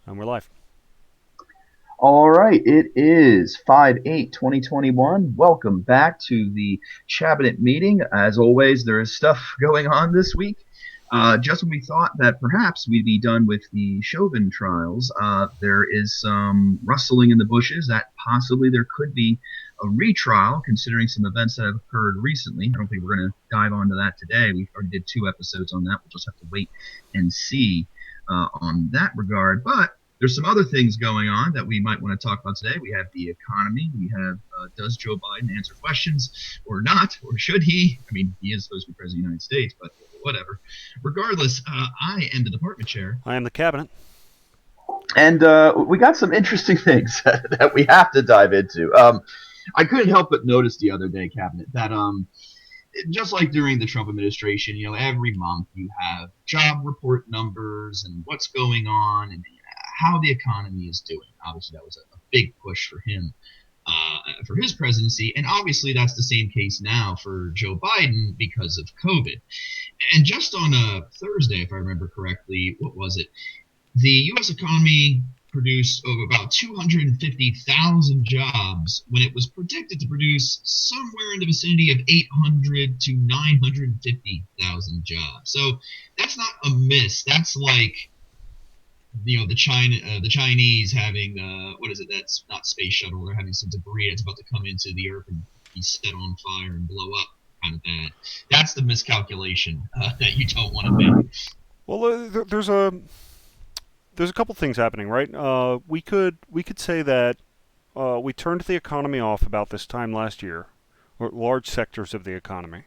And we're live. All right, it is 5/8/2021. Welcome back to the Chabinet meeting. As always, there is stuff going on this week. Just when we thought that perhaps we'd be done with the Chauvin trials, there is some rustling in the bushes that possibly there could be a retrial, considering some events that have occurred recently. I don't think we're going to dive onto that today. We already did 2 episodes on that. We'll just have to wait and see on that regard. But there's some other things going on that we might want to talk about today. We have the economy. We have does Joe Biden answer questions or not, or should he? I mean, he is supposed to be president of the United States, but whatever. Regardless, I am the department chair, I am the cabinet. and we got some interesting things that we have to dive into. I couldn't help but notice the other day, cabinet, that just like during the Trump administration, every month you have job report numbers and what's going on and how the economy is doing. Obviously, that was a big push for him for his presidency, and obviously that's the same case now for Joe Biden because of COVID. And just on a Thursday, if I remember correctly, what was it? The U.S. economy produced over about 250,000 jobs when it was predicted to produce somewhere in the vicinity of 800 to 950,000 jobs. So that's not a miss. That's like the Chinese having what is it? That's not space shuttle. They're having some debris that's about to come into the Earth and be set on fire and blow up. Kind of bad. That's the miscalculation that you don't want to make. Well, there's a couple things happening, right? We could say that we turned the economy off about this time last year, or large sectors of the economy,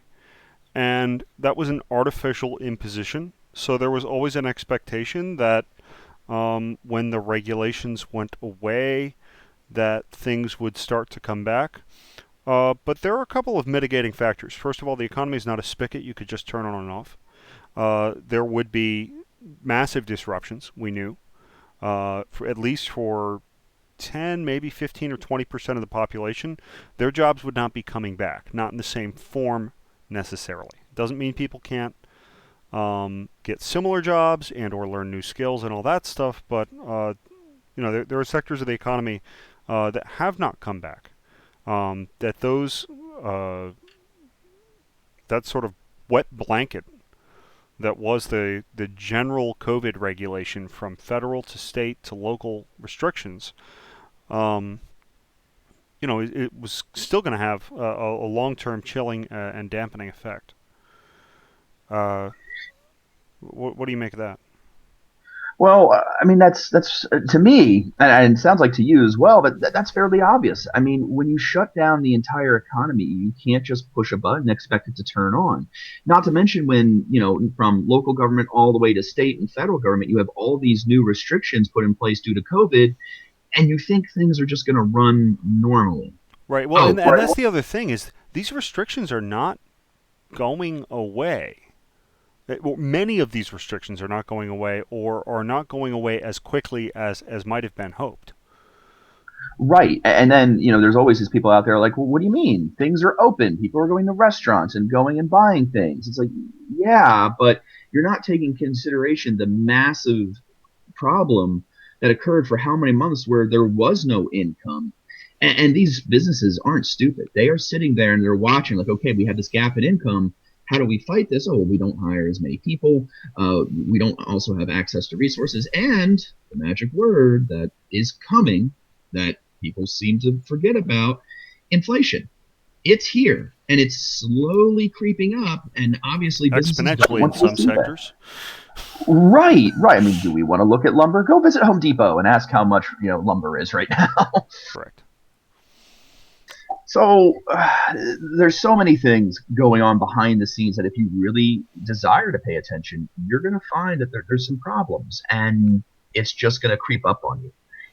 and that was an artificial imposition. So there was always an expectation that when the regulations went away, that things would start to come back. But there are a couple of mitigating factors. First of all, the economy is not a spigot you could just turn on and off. There would be massive disruptions, we knew, for at least for 10, maybe 15 or 20% of the population. Their jobs would not be coming back, not in the same form necessarily. Doesn't mean people can't get similar jobs and or learn new skills and all that stuff, but there are sectors of the economy that have not come back. That those that sort of wet blanket that was the general COVID regulation from federal to state to local restrictions, um, it was still going to have a long-term chilling and dampening effect. Uh, what do you make of that? Well, I mean that's to me, and it sounds like to you as well, but that's fairly obvious. I mean, when you shut down the entire economy, you can't just push a button and expect it to turn on. Not to mention when from local government all the way to state and federal government, you have all these new restrictions put in place due to COVID, and you think things are just going to run normally. Right. Well, Oh, and that's the other thing is these restrictions are not going away. Well, many of these restrictions are not going away or are not going away as quickly as might have been hoped. right. And then, there's always these people out there like, well, what do you mean? Things are open. People are going to restaurants and going and buying things. It's like, yeah, but you're not taking consideration the massive problem that occurred for how many months where there was no income. And these businesses aren't stupid. They are sitting there and they're watching, like, okay, we have this gap in income. How do we fight this? Oh, well, we don't hire as many people. We don't also have access to resources. And the magic word that is coming that people seem to forget about, inflation. It's here and it's slowly creeping up. And obviously, businesses don't Exponentially in want to some see that. sectors. Right, right. I mean, do we want to look at lumber? Go visit Home Depot and ask how much lumber is right now. Correct. So there's so many things going on behind the scenes that if you really desire to pay attention, you're going to find that there's some problems, and it's just going to creep up on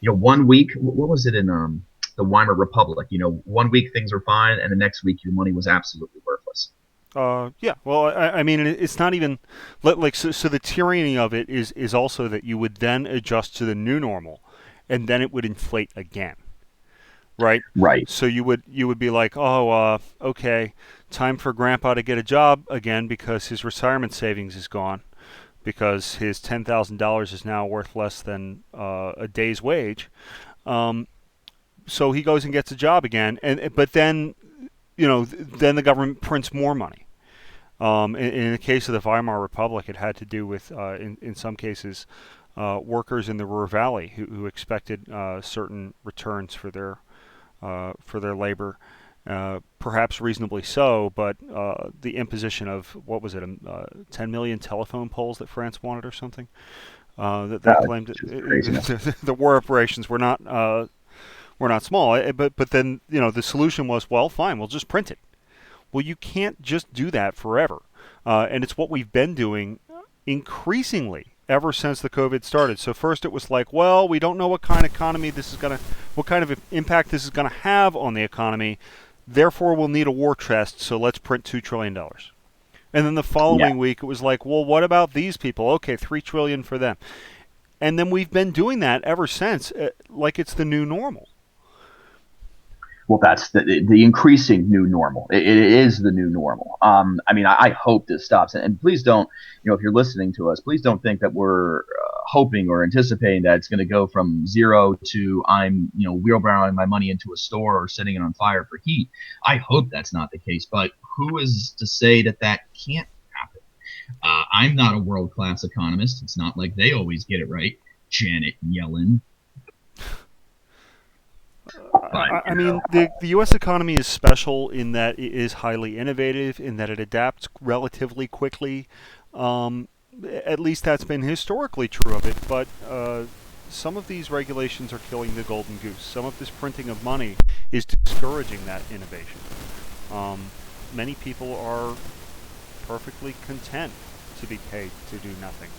you. One week, what was it in the Weimar Republic? One week things were fine, and the next week your money was absolutely worthless. Yeah. Well, I mean, it's not even like so. The tyranny of it is also that you would then adjust to the new normal, and then it would inflate again. Right? Right. So you would be like, oh, okay, time for Grandpa to get a job again because his retirement savings is gone. because his $10,000 is now worth less than a day's wage. Um, so he goes and gets a job again, and but then then the government prints more money. In the case of the Weimar Republic, it had to do with, in some cases, workers in the Ruhr Valley who expected certain returns for their labor, perhaps reasonably so. But the imposition of what was it, 10 million telephone poles that France wanted or something, that they claimed It's just craziness. the war reparations were not small. But then the solution was, well, fine, we'll just print it. Well, you can't just do that forever. And it's what we've been doing increasingly ever since the COVID started. So first it was like, well, we don't know what kind of economy this is going to, what kind of impact this is going to have on the economy. Therefore, we'll need a war chest, so let's print $2 trillion. And then the Yeah. following week, it was like, well, what about these people? Okay, $3 trillion for them. And then we've been doing that ever since, like it's the new normal. Well, that's the increasing new normal. It is the new normal. I mean, I hope this stops. And please don't, if you're listening to us, please don't think that we're hoping or anticipating that it's going to go from zero to I'm, wheelbarrowing my money into a store or setting it on fire for heat. I hope that's not the case. But who is to say that that can't happen? I'm not a world class economist. It's not like they always get it right. Janet Yellen. But I mean, the U.S. economy is special in that it is highly innovative, in that it adapts relatively quickly. Um, at least that's been historically true of it. But some of these regulations are killing the golden goose. Some of this printing of money is discouraging that innovation. Um, Many people are perfectly content to be paid to do nothing.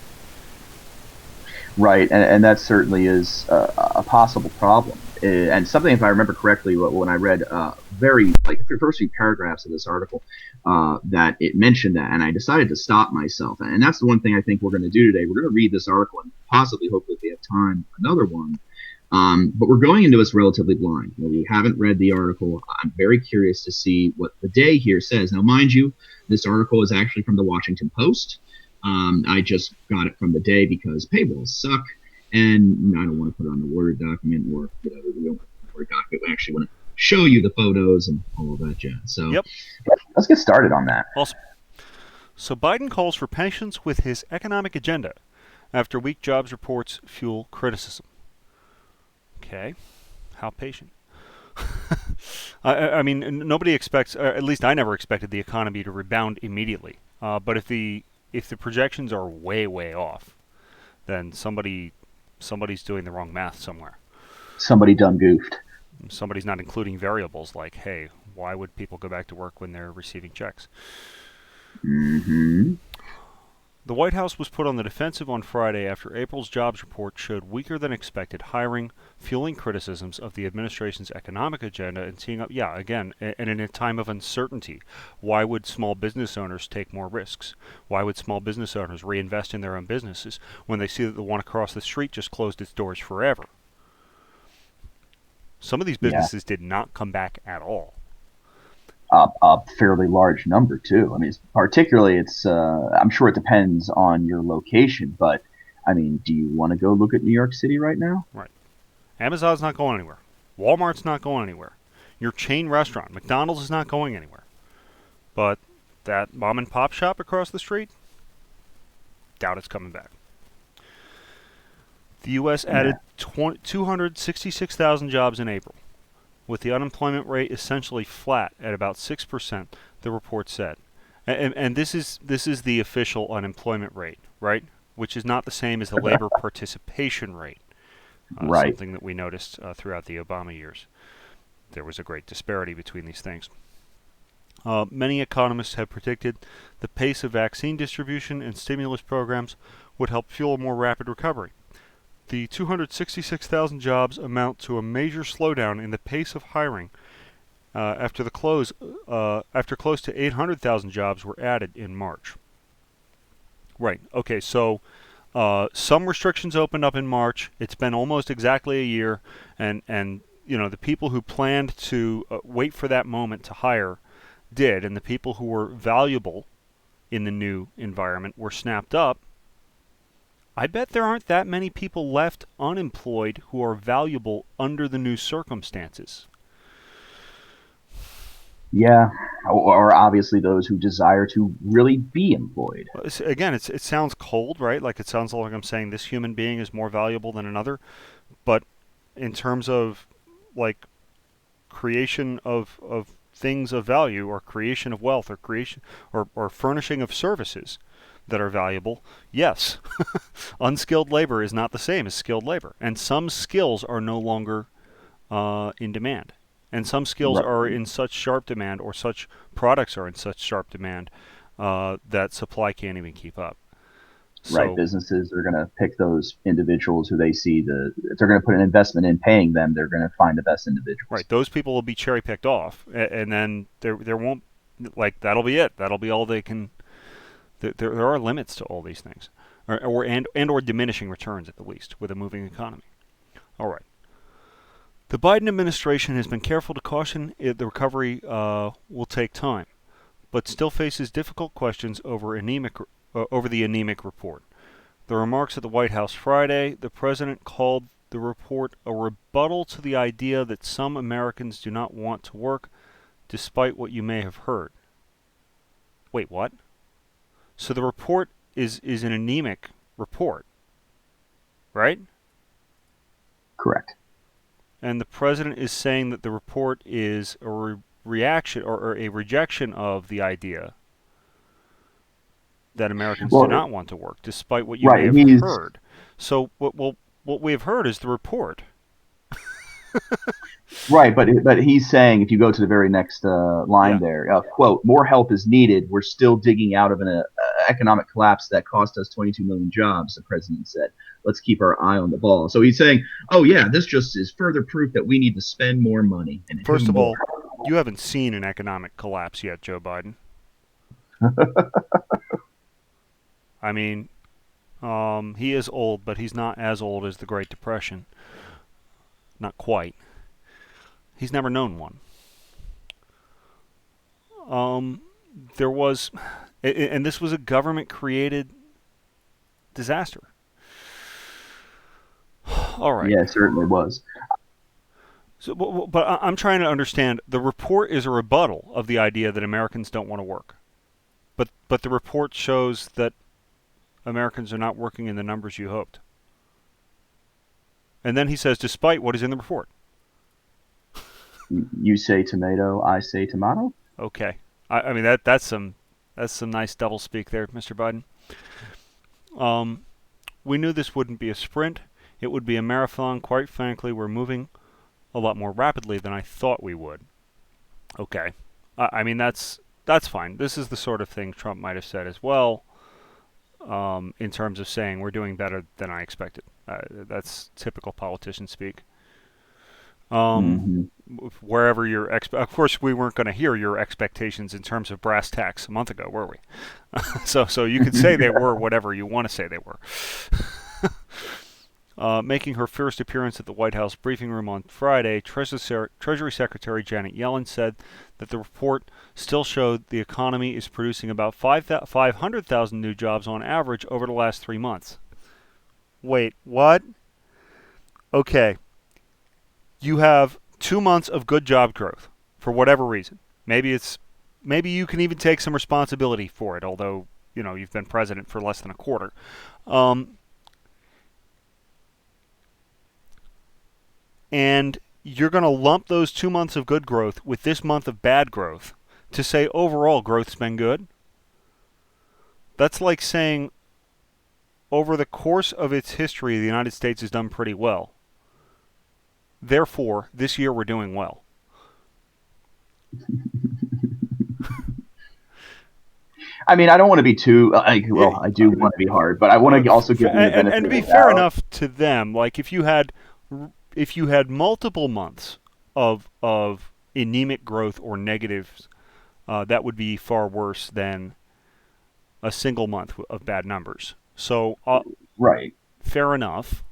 right, and that certainly is a possible problem. And something, if I remember correctly, when I read very like the first few paragraphs of this article, that it mentioned that, and I decided to stop myself. And that's the one thing I think we're going to do today. We're going to read this article and possibly, hopefully, if we have time, another one. But we're going into this relatively blind. We haven't read the article. I'm very curious to see what the day here says. Now, mind you, this article is actually from the Washington Post. I just got it from the day because paywalls suck, and I don't want to put it on the Word document or whatever. We don't want the Word document. We actually want to show you the photos and all of that jazz. So Yep. let's get started on that. Also, so Biden calls for patience with his economic agenda after weak jobs reports fuel criticism. Okay, how patient? I mean, nobody expects, or at least I never expected the economy to rebound immediately. But if the projections are way off, then somebody's doing the wrong math somewhere. Somebody done goofed. Somebody's not including variables like, hey, why would people go back to work when they're receiving checks? Mm-hmm. The White House was put on the defensive on Friday after April's jobs report showed weaker than expected hiring, fueling criticisms of the administration's economic agenda and seeing up, yeah, again, and in a time of uncertainty, why would small business owners take more risks? Why would small business owners reinvest in their own businesses when they see that the one across the street just closed its doors forever? Some of these Yeah. businesses did not come back at all. A fairly large number too. I mean, particularly, it's. I'm sure it depends on your location, but I mean, do you want to go look at New York City right now? Right. Amazon's not going anywhere. Walmart's not going anywhere. Your chain restaurant, McDonald's, is not going anywhere. But that mom and pop shop across the street, doubt it's coming back. The U.S. Yeah. added 266,000 jobs in April, with the unemployment rate essentially flat at about 6%, the report said. And this is the official unemployment rate, right? Which is not the same as the labor participation rate, Right. something that we noticed throughout the Obama years. There was a great disparity between these things. Many economists have predicted the pace of vaccine distribution and stimulus programs would help fuel a more rapid recovery. The 266,000 jobs amount to a major slowdown in the pace of hiring after close to 800,000 jobs were added in March. Right. Okay. So some restrictions opened up in March. It's been almost exactly a year, and the people who planned to wait for that moment to hire did, and the people who were valuable in the new environment were snapped up, I bet there aren't that many people left unemployed who are valuable under the new circumstances. Yeah, or obviously those who desire to really be employed. Again, it sounds cold, right? Like it sounds like I'm saying this human being is more valuable than another. But in terms of like creation of things of value, or creation of wealth, or creation or furnishing of services that are valuable, yes, unskilled labor is not the same as skilled labor, and some skills are no longer in demand, and some skills Right, are in such sharp demand, or such products are in such sharp demand that supply can't even keep up. right. So, Businesses are going to pick those individuals who they see if they're going to put an investment in paying them, they're going to find the best right, individuals. those people will be cherry picked off, and then there won't, like, that'll be it. That'll be all they can. There are limits to all these things, or diminishing returns at the least with a moving economy. All right. The Biden administration has been careful to caution the recovery will take time, but still faces difficult questions over the anemic report. The remarks at the White House Friday, the president called the report a rebuttal to the idea that some Americans do not want to work, despite what you may have heard. Wait, what? So the report is an anemic report, right? Correct. And the president is saying that the report is a reaction, or a rejection of the idea that Americans do Well, not want to work, despite what you may right. have He's heard. So what we have heard is the report. right, but he's saying if you go to the very next line Yeah. there, quote, more help is needed. We're still digging out of an economic collapse that cost us 22 million jobs. The president said, "Let's keep our eye on the ball." So he's saying, "Oh yeah, this just is further proof that we need to spend more money and First who of more." all, you haven't seen an economic collapse yet, Joe Biden. I mean, he is old, but he's not as old as the Great Depression. Not quite. He's never known one. Um, there was, and this was a government-created disaster. All right. Yeah, it certainly was. So, but I'm trying to understand. The report is a rebuttal of the idea that Americans don't want to work, but the report shows that Americans are not working in the numbers you hoped. And then he says, despite what is in the report. You say tomato, I say tomato. Okay, I mean that's some nice double speak there, Mr. Biden. Um, we knew this wouldn't be a sprint; it would be a marathon. Quite frankly, we're moving a lot more rapidly than I thought we would. Okay, I mean that's fine. This is the sort of thing Trump might have said as well, in terms of saying we're doing better than I expected. That's typical politician speak. Um, Mm-hmm. Wherever of course we weren't going to hear your expectations in terms of brass tacks a month ago, were we? So you could say they were whatever you want to say they were. Making her first appearance at the White House briefing room on Friday, Treasury Secretary Janet Yellen said that the report still showed the economy is producing about 500,000 new jobs on average over the last 3 months. Wait, what? Okay, you have 2 months of good job growth for whatever reason. Maybe you can even take some responsibility for it, although you've been president for less than a quarter. Um, and you're going to lump those 2 months of good growth with this month of bad growth to say overall growth's been good. That's like saying over the course of its history, the United States has done pretty well. Therefore, this year we're doing well. I mean, I don't want to be too. Yeah, Well, I do want to be hard, but I want to also give them the and benefit to of be the fair doubt. enough to them, like if you had multiple months of anemic growth or negatives, that would be far worse than a single month of bad numbers. So Right. fair enough.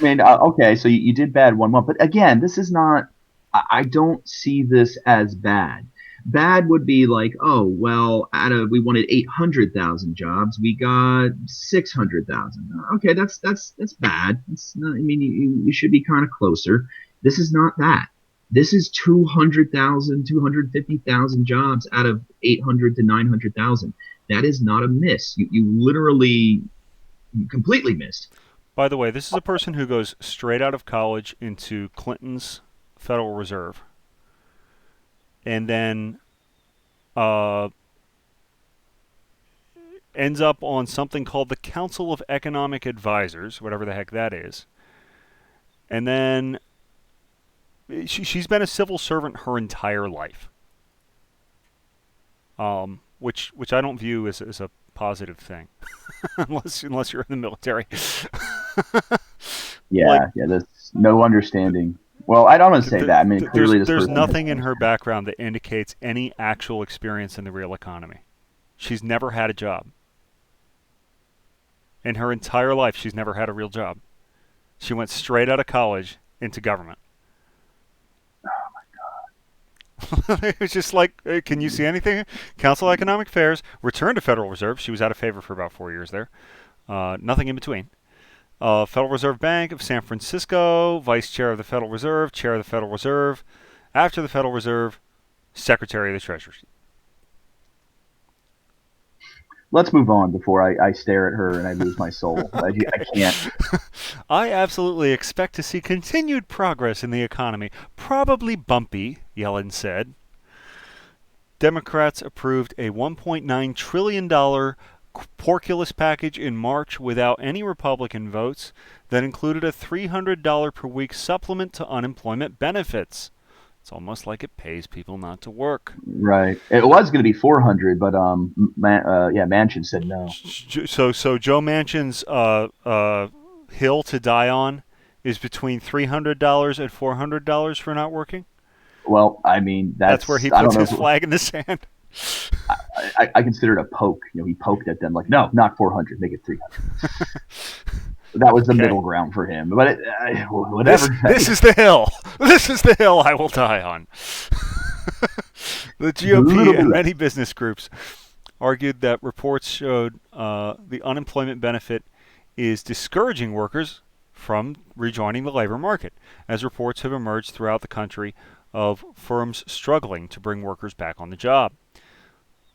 I mean, okay, so you did bad 1 month, but again, this is not. I don't see this as bad. Bad would be like, oh, well, we wanted 800,000 jobs, we got 600,000. Okay, that's bad. That's not, I mean, you should be kind of closer. This is not that. This is 200,000, 250,000 jobs out of 800 to 900,000. That is not a miss. You literally completely missed. By the way, this is a person who goes straight out of college into Clinton's Federal Reserve, and then uh, ends up on something called the Council of Economic Advisors, whatever the heck that is. And then she's been a civil servant her entire life, which I don't view as a positive thing, unless you're in the military. Like Yeah, yeah, that's no understanding. Well, I don't want to say that. I mean, clearly this there's person has nothing in some her experience. background that indicates any actual experience in the real economy. She's never had a job. In her entire life, she's never had a real job. She went straight out of college into government. It was just like, hey, can you see anything? Council of Economic Affairs, returned to Federal Reserve. She was out of favor for about 4 years there. Nothing in between. Federal Reserve Bank of San Francisco, Vice Chair of the Federal Reserve, Chair of the Federal Reserve. After the Federal Reserve, Secretary of the Treasury. Let's move on before I stare at her and I lose my soul. I Okay. can't. I absolutely expect to see continued progress in the economy. Probably bumpy, Yellen said. Democrats approved a $1.9 trillion porculus package in March without any Republican votes that included a $300 per week supplement to unemployment benefits. It's almost like it pays people not to work. Right. It was going to be 400, but yeah, Manchin said no. So Joe Manchin's hill to die on is between $300 and $400 for not working. Well, I mean, That's where he I don't puts know. his flag in the sand. I consider it a poke. He poked at them like, no, not 400, make it 300. That was the Okay. middle ground for him. But This whatever. this is the hill. This is the hill I will die on. The A little GOP bit and less. many business groups argued that reports showed the unemployment benefit is discouraging workers from rejoining the labor market, as reports have emerged throughout the country of firms struggling to bring workers back on the job.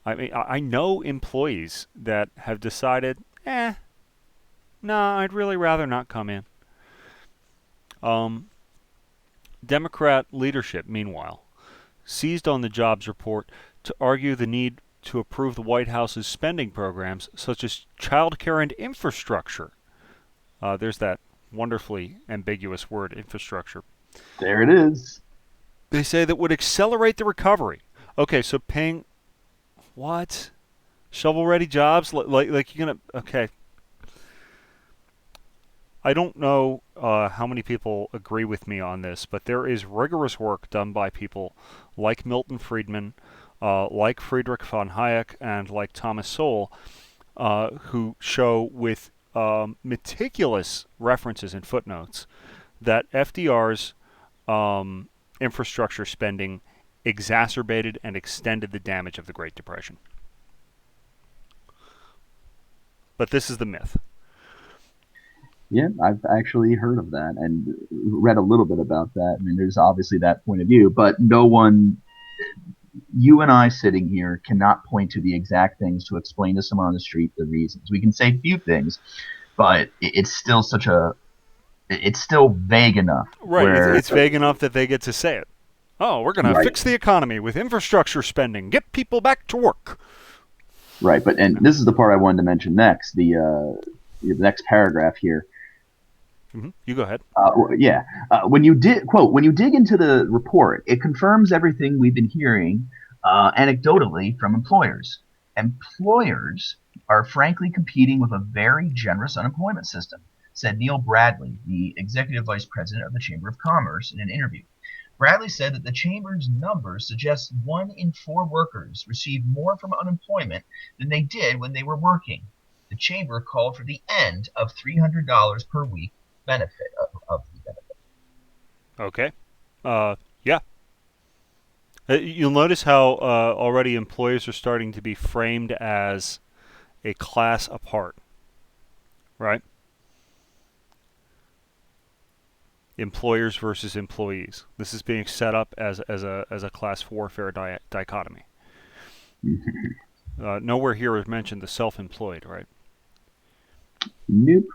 I mean, I know employees that have decided, no, I'd really rather not come in. Um, Democrat leadership, meanwhile, seized on the jobs report to argue the need to approve the White House's spending programs, such as child care and infrastructure. There's that wonderfully ambiguous word, infrastructure. There it is. They say that would accelerate the recovery. Okay, so paying what? Shovel-ready jobs? Like you're gonna? Okay, I don't know how many people agree with me on this, but there is rigorous work done by people like Milton Friedman, like Friedrich von Hayek, and like Thomas Sowell, who show with meticulous references and footnotes that FDR's infrastructure spending exacerbated and extended the damage of the Great Depression. But this is the myth. Yeah, I've actually heard of that and read a little bit about that. I mean, there's obviously that point of view, but no one, you and I sitting here, cannot point to the exact things to explain to someone on the street the reasons. We can say a few things, but it's still it's still vague enough Right, where, it's vague enough that they get to say it. Oh, we're going to right, fix the economy with infrastructure spending, get people back to work. right. But, and this is the part I wanted to mention next, the next paragraph here. You go ahead. Yeah. When you dig into the report, it confirms everything we've been hearing anecdotally from employers. Employers are frankly competing with a very generous unemployment system, said Neil Bradley, the executive vice president of the Chamber of Commerce, in an interview. Bradley said that the chamber's numbers suggest 1 in 4 workers receive more from unemployment than they did when they were working. The chamber called for the end of $300 per week of the benefit. Okay. Yeah. You'll notice how already employers are starting to be framed as a class apart, right? Employers versus employees. This is being set up as a class warfare dichotomy. Nowhere here is mentioned the self-employed, right? Nope.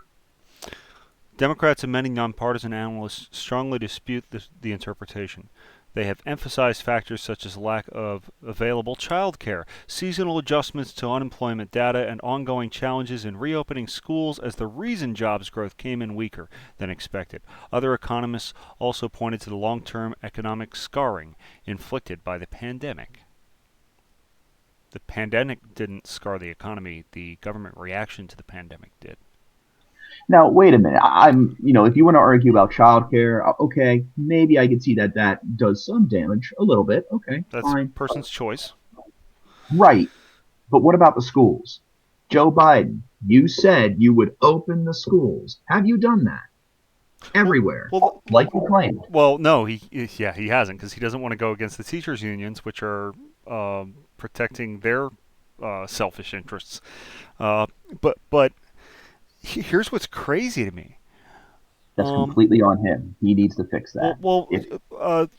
Democrats and many nonpartisan analysts strongly dispute the interpretation. They have emphasized factors such as lack of available child care, seasonal adjustments to unemployment data, and ongoing challenges in reopening schools as the reason jobs growth came in weaker than expected. Other economists also pointed to the long-term economic scarring inflicted by the pandemic. The pandemic didn't scar the economy, the government reaction to the pandemic did. Now, wait a minute. If you want to argue about childcare, okay, maybe I could see that that does some damage, a little bit. Okay, That's a fine. person's choice. Right. But what about the schools? Joe Biden, you said you would open the schools. Have you done that? Well, Everywhere, well, like you claimed. well, no, he hasn't because he doesn't want to go against the teachers' unions, which are protecting their selfish interests. Uh, but here's what's crazy to me. That's Um, completely on him. He needs to fix well, that. well, If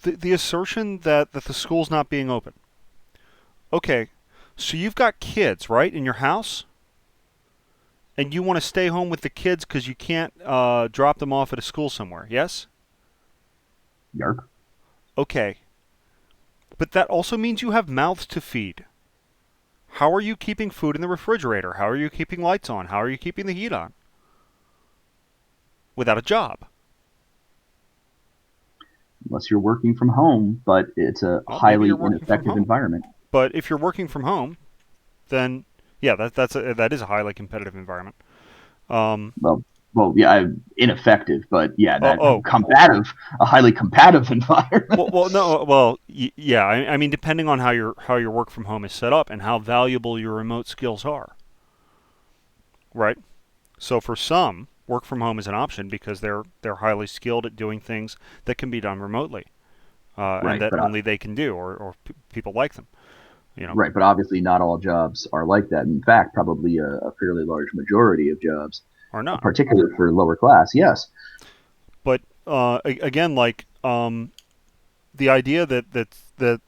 the assertion that the school's not being open. Okay, so you've got kids, right, in your house, and you want to stay home with the kids because you can't drop them off at a school somewhere. Yes. Yark, Okay, but that also means you have mouths to feed. How are you keeping food in the refrigerator? How are you keeping lights on? How are you keeping the heat on? Without a job. unless you're working from home, but it's a Well, maybe you're highly working from ineffective home. environment. But if you're working from home, then yeah, that is a highly competitive environment. Um, Well, yeah, ineffective, but yeah, oh, that oh, a highly combative environment. well, no, well, yeah. I mean, depending on how your work from home is set up and how valuable your remote skills are, right? So for some, work from home is an option because they're highly skilled at doing things that can be done remotely, and Right, that but only they can do, or people like them. You know, right, but obviously not all jobs are like that. In fact, probably a fairly large majority of jobs, or not. particularly for lower class. Yes, But again, like the idea that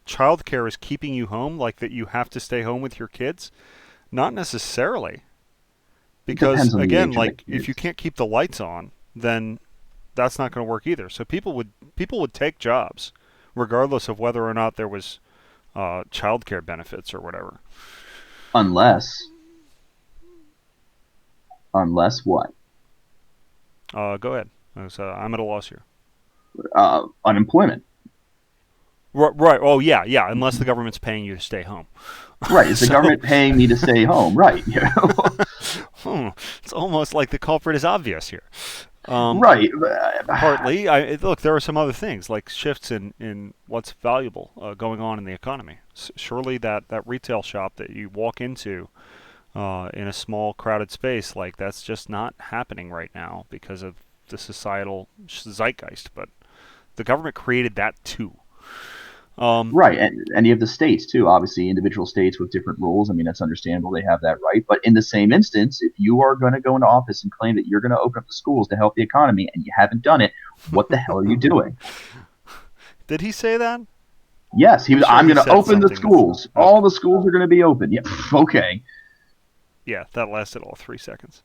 childcare is keeping you home, like that you have to stay home with your kids, not necessarily. it Because depends on the again, age of the like if you kids. can't keep the lights on, then that's not going to work either. So people would take jobs, regardless of whether or not there was childcare benefits or whatever. Unless, unless what? Go ahead. I'm at a loss here. Unemployment. Right. Oh, yeah, yeah. Unless the government's paying you to stay home. Right. Is the So, government paying me to stay home? Right. hmm, it's almost like the culprit is obvious here. Um, Right. Partly, look, there are some other things like shifts in what's valuable going on in the economy. Surely that retail shop that you walk into in a small crowded space, like that's just not happening right now because of the societal zeitgeist. But the government created that too. Um, Right, and you have the states too. Obviously, individual states with different rules. I mean, that's understandable; they have that right. But in the same instance, if you are going to go into office and claim that you're going to open up the schools to help the economy, and you haven't done it, what the hell are you doing? did he say that? Yes, he I'm was. sure I'm he going to said open the something that's schools. All okay. the schools are going to be open. Yeah, okay. Yeah, that lasted all 3 seconds.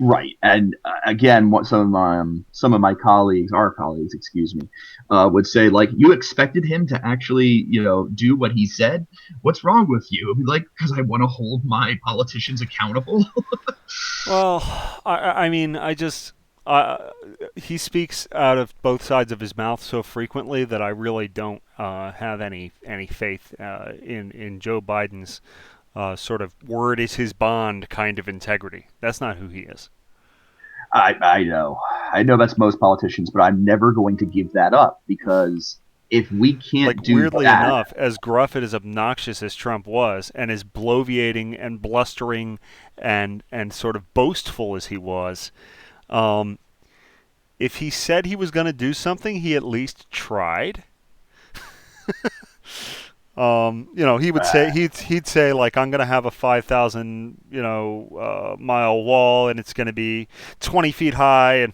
Right, and again, what some of my colleagues, our colleagues, excuse me, would say like, you expected him to actually, do what he said. What's wrong with you? I'd be like, because I want to hold my politicians accountable. Well, I mean, uh, he speaks out of both sides of his mouth so frequently that I really don't have any faith in Joe Biden's sort of word is his bond kind of integrity. That's not who he is. I know, that's most politicians, but I'm never going to give that up because if we Like can't do weirdly that, enough, as gruff and as obnoxious as Trump was, and as bloviating and blustering and sort of boastful as he was, um, if he said he was going to do something, he at least tried. He would say he'd say like I'm going to have a 5,000 mile wall and it's going to be 20 feet high, and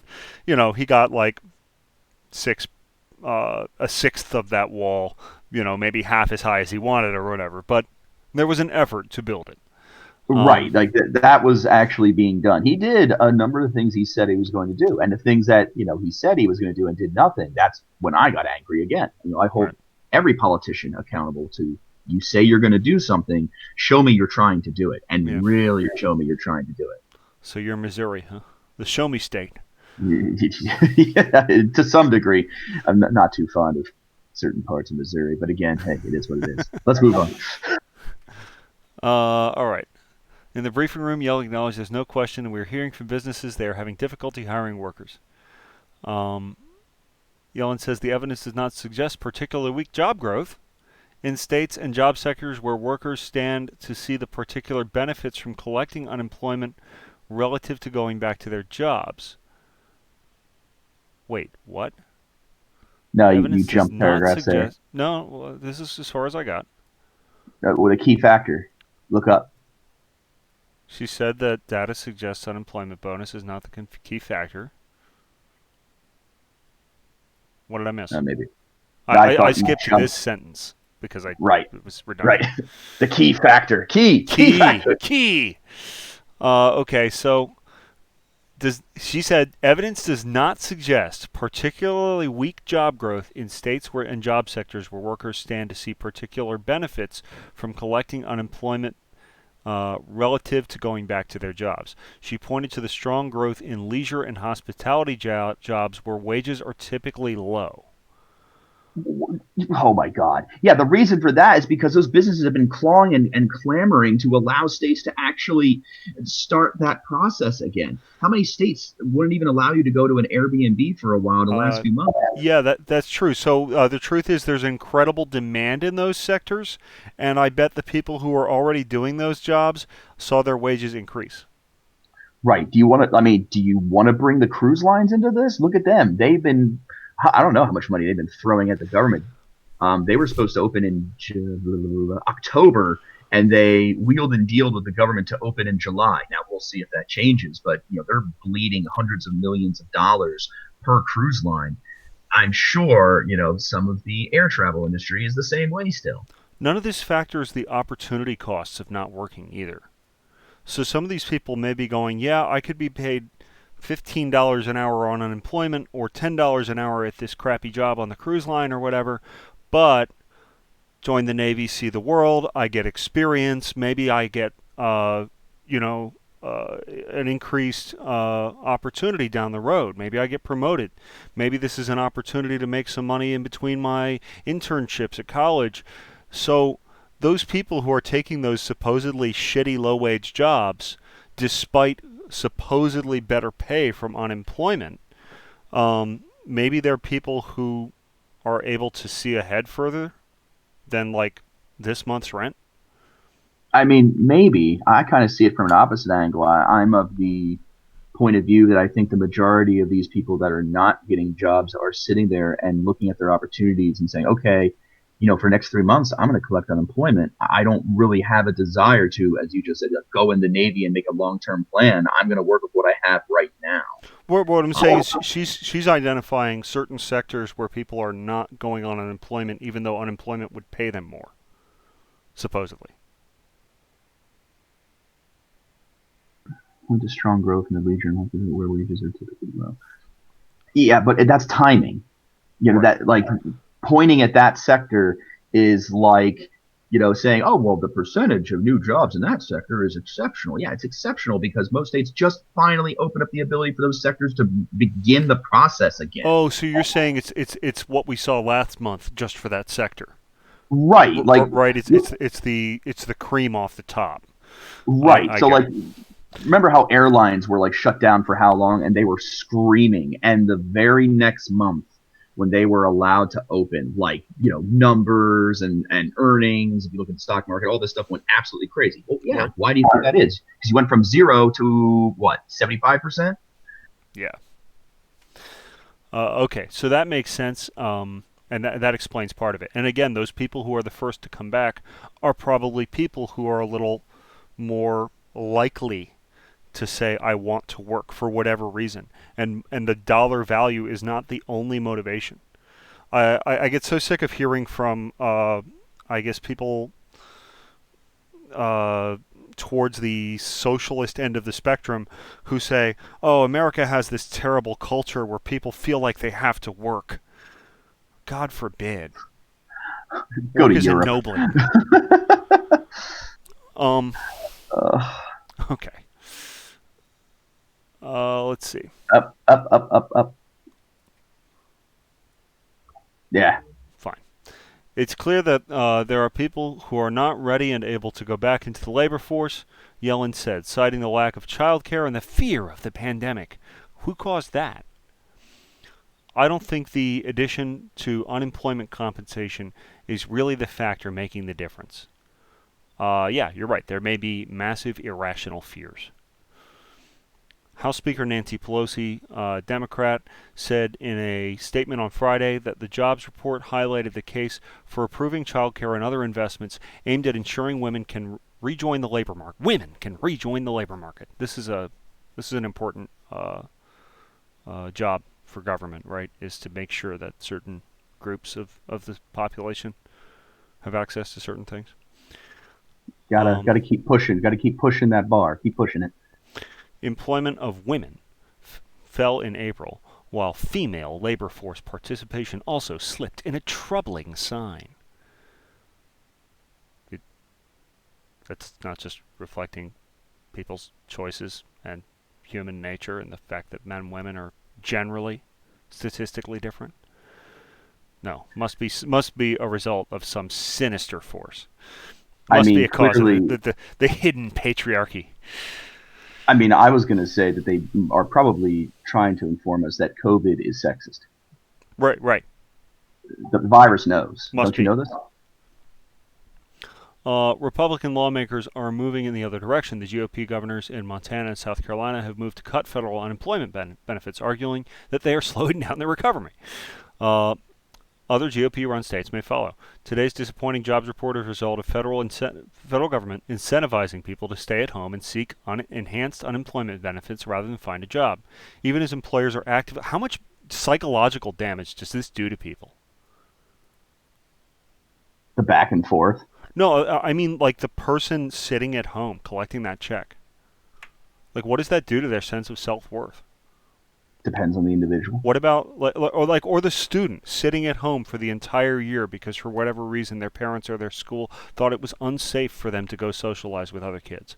he got like six a sixth of that wall, maybe half as high as he wanted or whatever. But there was an effort to build it. Right, Um, like that was actually being done. He did a number of things he said he was going to do, and the things that he said he was going to do and did nothing. That's when I got angry again. I hold right. every politician accountable to you say you're going to do something, show me you're trying to do it, and Yeah. really show me you're trying to do So you're Missouri, huh? The show me state. it. Yeah, to some degree, I'm not too fond of certain parts of Missouri, but again, hey, it is what it is. Let's move on. All right. In the briefing room, Yell acknowledged there's no question, and we're hearing from businesses they are having difficulty hiring workers. Um, Yellen says the evidence does not suggest particularly weak job growth in states and job sectors where workers stand to see the particular benefits from collecting unemployment relative to going back to their jobs. Wait, what? No, you Evidence does jump not paragraphs there. suggest. No, well, this is as far as I got. With a key factor, look up. She said that data suggests unemployment bonus is not the key factor. What did I miss? Maybe I I thought you skipped jumped. this sentence because Right, it was right. redundant. The key factor. Key Key, factor. key. Okay, so she said evidence does not suggest particularly weak job growth in states where and job sectors where workers stand to see particular benefits from collecting unemployment relative to going back to their jobs. She pointed to the strong growth in leisure and hospitality jobs where wages are typically low. Oh my God. Yeah, the reason for that is because those businesses have been clawing and clamoring to allow states to actually start that process again. How many states wouldn't even allow you to go to an Airbnb for a while the last Uh, few months? yeah, that's true. So the truth is, there's incredible demand in those sectors, and I bet the people who are already doing those jobs saw their wages increase. Right. Do you want to? I mean, do you want to bring the cruise lines into this? Look at them. They've been. I don't know how much money they've been throwing at the government. They were supposed to open in October, and they wheeled and dealed with the government to open in July. Now we'll see if that changes, but they're bleeding hundreds of millions of dollars per cruise line. I'm sure some of the air travel industry is the same way still. None of this factors the opportunity costs of not working either. So some of these people may be going, yeah, I could be paid $15 an hour on unemployment or $10 an hour at this crappy job on the cruise line or whatever, but join the Navy, see the world, I get experience, maybe I get, you know, an increased opportunity down the road. Maybe I get promoted. Maybe this is an opportunity to make some money in between my internships at college. So those people who are taking those supposedly shitty low wage jobs, despite supposedly better pay from unemployment, maybe they're people who are able to see ahead further than like this month's rent. I mean, maybe I kind of see it from an opposite angle. I'm of the point of view that I think the majority of these people that are not getting jobs are sitting there and looking at their opportunities and saying, okay, for the next 3 months, I'm going to collect unemployment. I don't really have a desire to, as you just said, go in the Navy and make a long term plan. I'm going to work with what I have right now. What I'm saying is she's identifying certain sectors where people are not going on unemployment, even though unemployment would pay them more, supposedly. With a strong growth in the region where wages are typically low. Yeah, but that's timing. Right. That like pointing at that sector is like saying, oh, well, the percentage of new jobs in that sector is exceptional. Yeah, it's exceptional because most states just finally open up the ability for those sectors to begin the process again. Oh, so you're saying it's what we saw last month just for that sector, Right. Like, right? It's the cream off the top. right. I So, get like, it. remember how airlines were like shut down for how long and they were screaming. And the very next month, when they were allowed to open, like, numbers and earnings, if you look at the stock market, all this stuff went absolutely crazy. Well, yeah. Right. Why do you think that is? Because you went from zero to what, 75%? Yeah. Okay, so that makes sense. And that explains part of it. And again, those people who are the first to come back are probably people who are a little more likely to say, I want to work for whatever reason. And the dollar value is not the only motivation. I get so sick of hearing from, I guess, people uh, towards the socialist end of the spectrum who say, oh, America has this terrible culture where people feel like they have to work. God forbid. Go Work to is Europe. ennobling. Um, uh, okay. Let's see. up, up, up, up, up. Yeah. Fine. It's clear that there are people who are not ready and able to go back into the labor force, Yellen said, citing the lack of childcare and the fear of the pandemic. Who caused that? I don't think the addition to unemployment compensation is really the factor making the difference. Yeah, you're right. There may be massive irrational fears. House Speaker Nancy Pelosi, Democrat, said in a statement on Friday that the jobs report highlighted the case for approving child care and other investments aimed at ensuring women can rejoin the labor market. Women can rejoin the labor market. This is an important job for government, right? Is to make sure that certain groups of the population have access to certain things. Gotta keep pushing. Gotta keep pushing that bar. Keep pushing it. Employment of women fell in April, while female labor force participation also slipped in a troubling sign. It, that's not just reflecting people's choices and human nature and the fact that men and women are generally statistically different. No, must be a result of some sinister force. I Must be mean, a cause of clearly, the hidden patriarchy. I mean, I was going to say that they are probably trying to inform us that COVID is sexist. Right, right. The virus knows. Must Don't you be. know this? Republican lawmakers are moving in the other direction. The GOP governors in Montana and South Carolina have moved to cut federal unemployment benefits, arguing that they are slowing down the recovery. Uh, Other GOP-run states may follow. Today's disappointing jobs report is a result of federal government incentivizing people to stay at home and seek enhanced unemployment benefits rather than find a job. Even as employers are active, how much psychological damage does this do to people? The back and forth. No, I mean like the person sitting at home collecting that check. Like, what does that do to their sense of self-worth? Depends on the individual. What about or the student sitting at home for the entire year because for whatever reason their parents or their school thought it was unsafe for them to go socialize with other kids?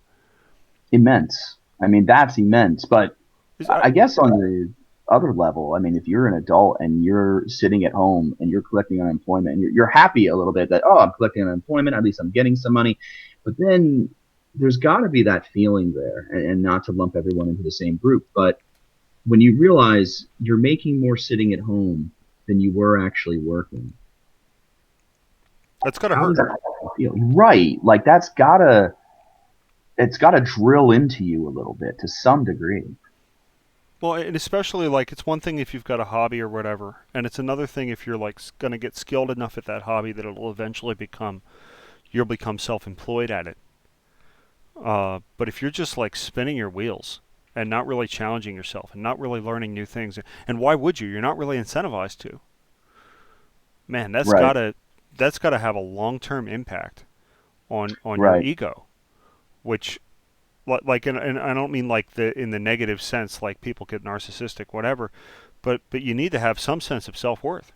Immense. I mean, that's immense. But Is, I guess on the other level, I mean, if you're an adult and you're sitting at home and you're collecting unemployment and you're happy a little bit that, oh, I'm collecting unemployment, at least I'm getting some money. But then there's got to be that feeling there, and not to lump everyone into the same group. But when you realize you're making more sitting at home than you were actually working, that's gotta how does hurt. that feel? Right. Like it's gotta drill into you a little bit to some degree. Well, and especially like it's one thing if you've got a hobby or whatever, and it's another thing if you're like gonna get skilled enough at that hobby that it'll eventually become you'll become self-employed at it. But if you're just like spinning your wheels and not really challenging yourself and not really learning new things, and why would you? You're not really incentivized to. Man, Right. that's gotta have a long-term impact on your Right. ego, which like and I don't mean like the in the negative sense like people get narcissistic whatever, but you need to have some sense of self-worth.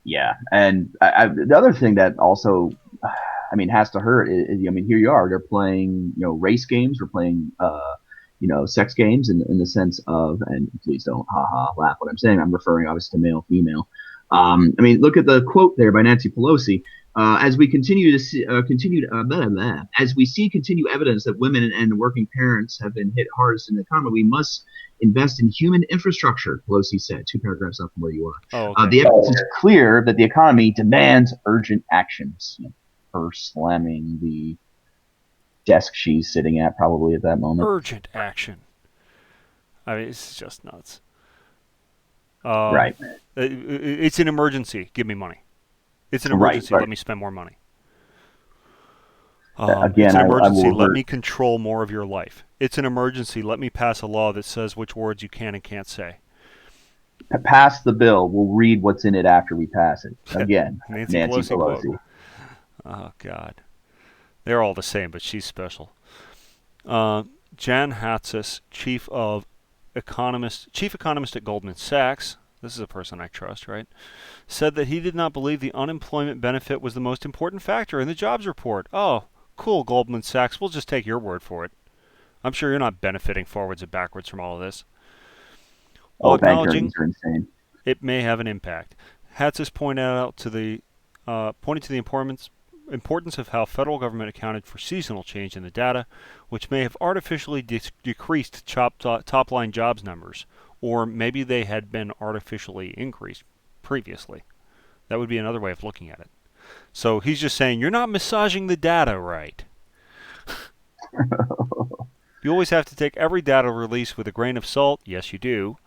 Yeah. And the other thing that also, I mean, has to hurt is, I mean, here you are, they're playing, race games, we're playing, sex games in the sense of, and please don't haha laugh what I'm saying. I'm referring obviously to male, female. I mean, look at the quote there by Nancy Pelosi. As we continue to see, blah, blah, as we see continued evidence that women and working parents have been hit hardest in the economy, we must invest in human infrastructure, Pelosi said, two paragraphs up from where you are. Oh, okay. The evidence is clear that the economy demands urgent actions. Her slamming the desk she's sitting at probably at that moment. Urgent action. I mean, it's just nuts. Um, Right. It's an emergency. Give me money. It's an Right, emergency. right. Let me spend more money. It's Again, an I emergency. will Let revert. me control more of your life. It's an emergency. Let me pass a law that says which words you can and can't say. Pass the bill. We'll read what's in it after we pass it. Again, Nancy Nancy Pelosi quote. Pelosi. Oh God, they're all the same, but she's special. Uh, Jan Hatsis, chief economist at Goldman Sachs. This is a person I trust, right? Said that he did not believe the unemployment benefit was the most important factor in the jobs report. Oh, cool, Goldman Sachs. We'll just take your word for it. I'm sure you're not benefiting forwards and backwards from all of this. While Oh, bank acknowledging earnings are insane. it may have an impact, Hatsis pointed to the importance of how federal government accounted for seasonal change in the data, which may have artificially decreased top-line jobs numbers, or maybe they had been artificially increased previously. That would be another way of looking at it. So he's just saying, you're not massaging the data right. You always have to take every data release with a grain of salt. Yes, you do.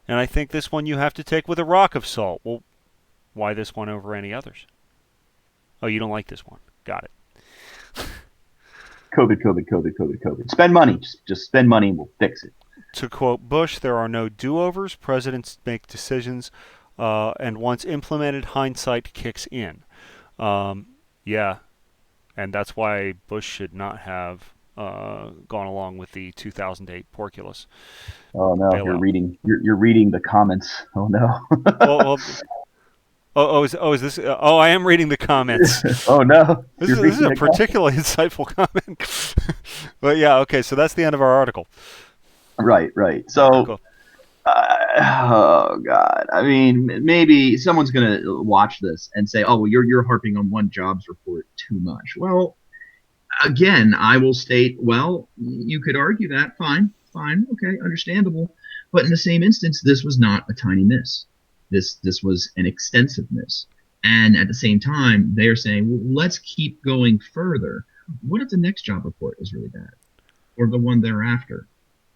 And I think this one you have to take with a rock of salt. Well, why this one over any others? Oh, you don't like this one. Got it. COVID, COVID, COVID, COVID, COVID. Spend money. Just spend money and we'll fix it. To quote Bush, there are no do-overs. Presidents make decisions, and once implemented, hindsight kicks in. Yeah, and that's why Bush should not have gone along with the 2008 Porculus Oh no, you're bailout. reading. You're reading the comments. Oh no. Well, is this? Oh, I am reading the comments. Oh no, you're This is reading a the comments. particularly insightful comment. But yeah, okay, so that's the end of our article. Right, right. Okay, So, cool. oh god. I mean, maybe someone's gonna watch this and say, "Oh, well, you're harping on one jobs report too much." Well, again, I will state, well, you could argue that. Fine, fine, okay, understandable. But in the same instance, this was not a tiny miss. This was an extensive miss. And at the same time, they're saying, well, let's keep going further. What if the next job report is really bad, or the one thereafter?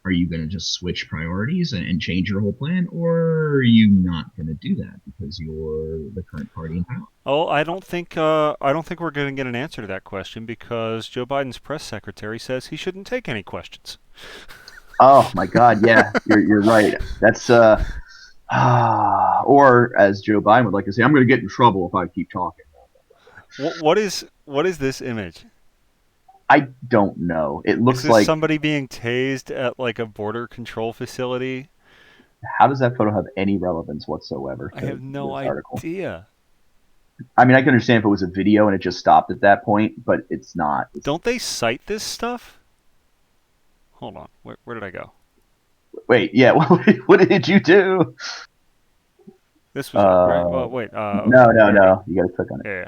Are you going to just switch priorities and change your whole plan, or are you not going to do that because you're the current party in power? Oh, I don't think we're going to get an answer to that question because Joe Biden's press secretary says he shouldn't take any questions. Oh my God, yeah, you're right. That's or as Joe Biden would like to say, I'm going to get in trouble if I keep talking. What is this image? I don't know. It Is looks this like, somebody being tased at like a border control facility? how does that photo have any relevance whatsoever I to have no this article? idea. I mean, I can understand if it was a video and it just stopped at that point, but it's not. Don't they cite this stuff? Hold on. Where did I go? Wait, yeah, what did you do? This was it, right? Uh, Oh, wait. no, Okay. no, Here we go. no. You got to click on it. Yeah. Yeah.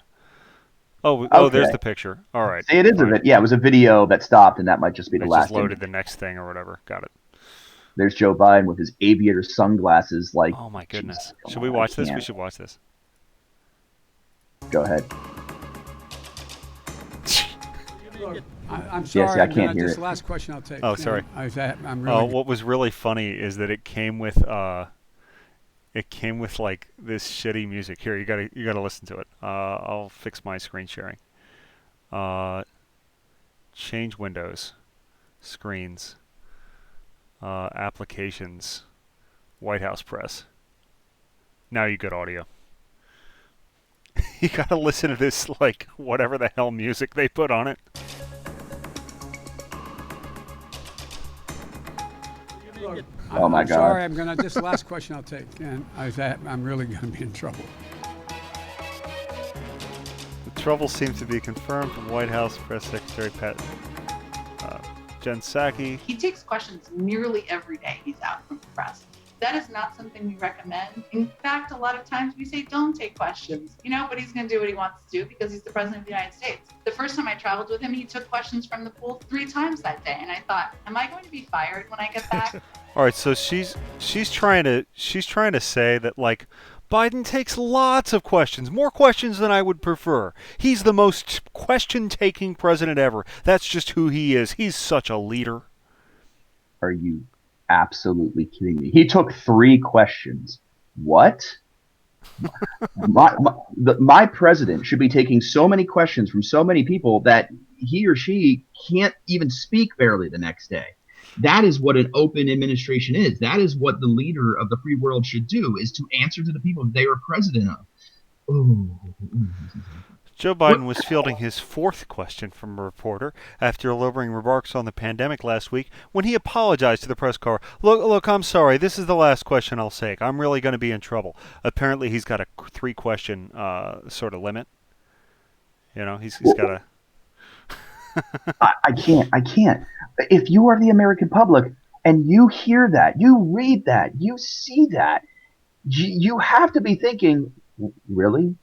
Oh, there's Okay. the picture. All right. See, it is a Fine. bit. Yeah, it was a video that stopped, and that might just be the It just last loaded image. the next thing or whatever. Got it. There's Joe Biden with his aviator sunglasses. Like, Oh my Jesus, goodness. come Should we on, I watch this? We can't. should watch this. Go ahead. Look, I'm Yes, sorry. I I'm can't gonna. hear This is it. the last question I'll take. Oh, sorry. I'm really. What was really funny is that it came with like this shitty music. Here, you gotta listen to it. I'll fix my screen sharing. Uh, change windows, screens, applications, White House press. Now you get audio. You gotta listen to this like whatever the hell music they put on it. Look, Oh my I'm God. sorry. I'm gonna. This is the last question I'll take, and I'm really gonna be in trouble. The trouble seems to be confirmed from White House Press Secretary uh, Jen Psaki. He takes questions nearly every day he's out from the press. That is not something we recommend. In fact, a lot of times we say don't take questions, but he's going to do what he wants to do because he's the president of the United States. The first time I traveled with him, he took questions from the pool 3 times that day. And I thought, am I going to be fired when I get back? All right, so she's trying to say that like Biden takes lots of questions, more questions than I would prefer. He's the most question-taking president ever. That's just who he is. He's such a leader. Are you absolutely kidding me? He took 3 questions. What? My president should be taking so many questions from so many people that he or she can't even speak barely the next day. That is what an open administration is. That is what the leader of the free world should do, is to answer to the people they are president of. Ooh. Joe Biden was fielding his fourth question from a reporter after delivering remarks on the pandemic last week when he apologized to the press corps. Look, I'm sorry. This is the last question I'll take. I'm really going to be in trouble. Apparently, he's got a three-question sort of limit. You know, he's got a... I can't. If you are the American public and you hear that, you read that, you see that, you have to be thinking, really?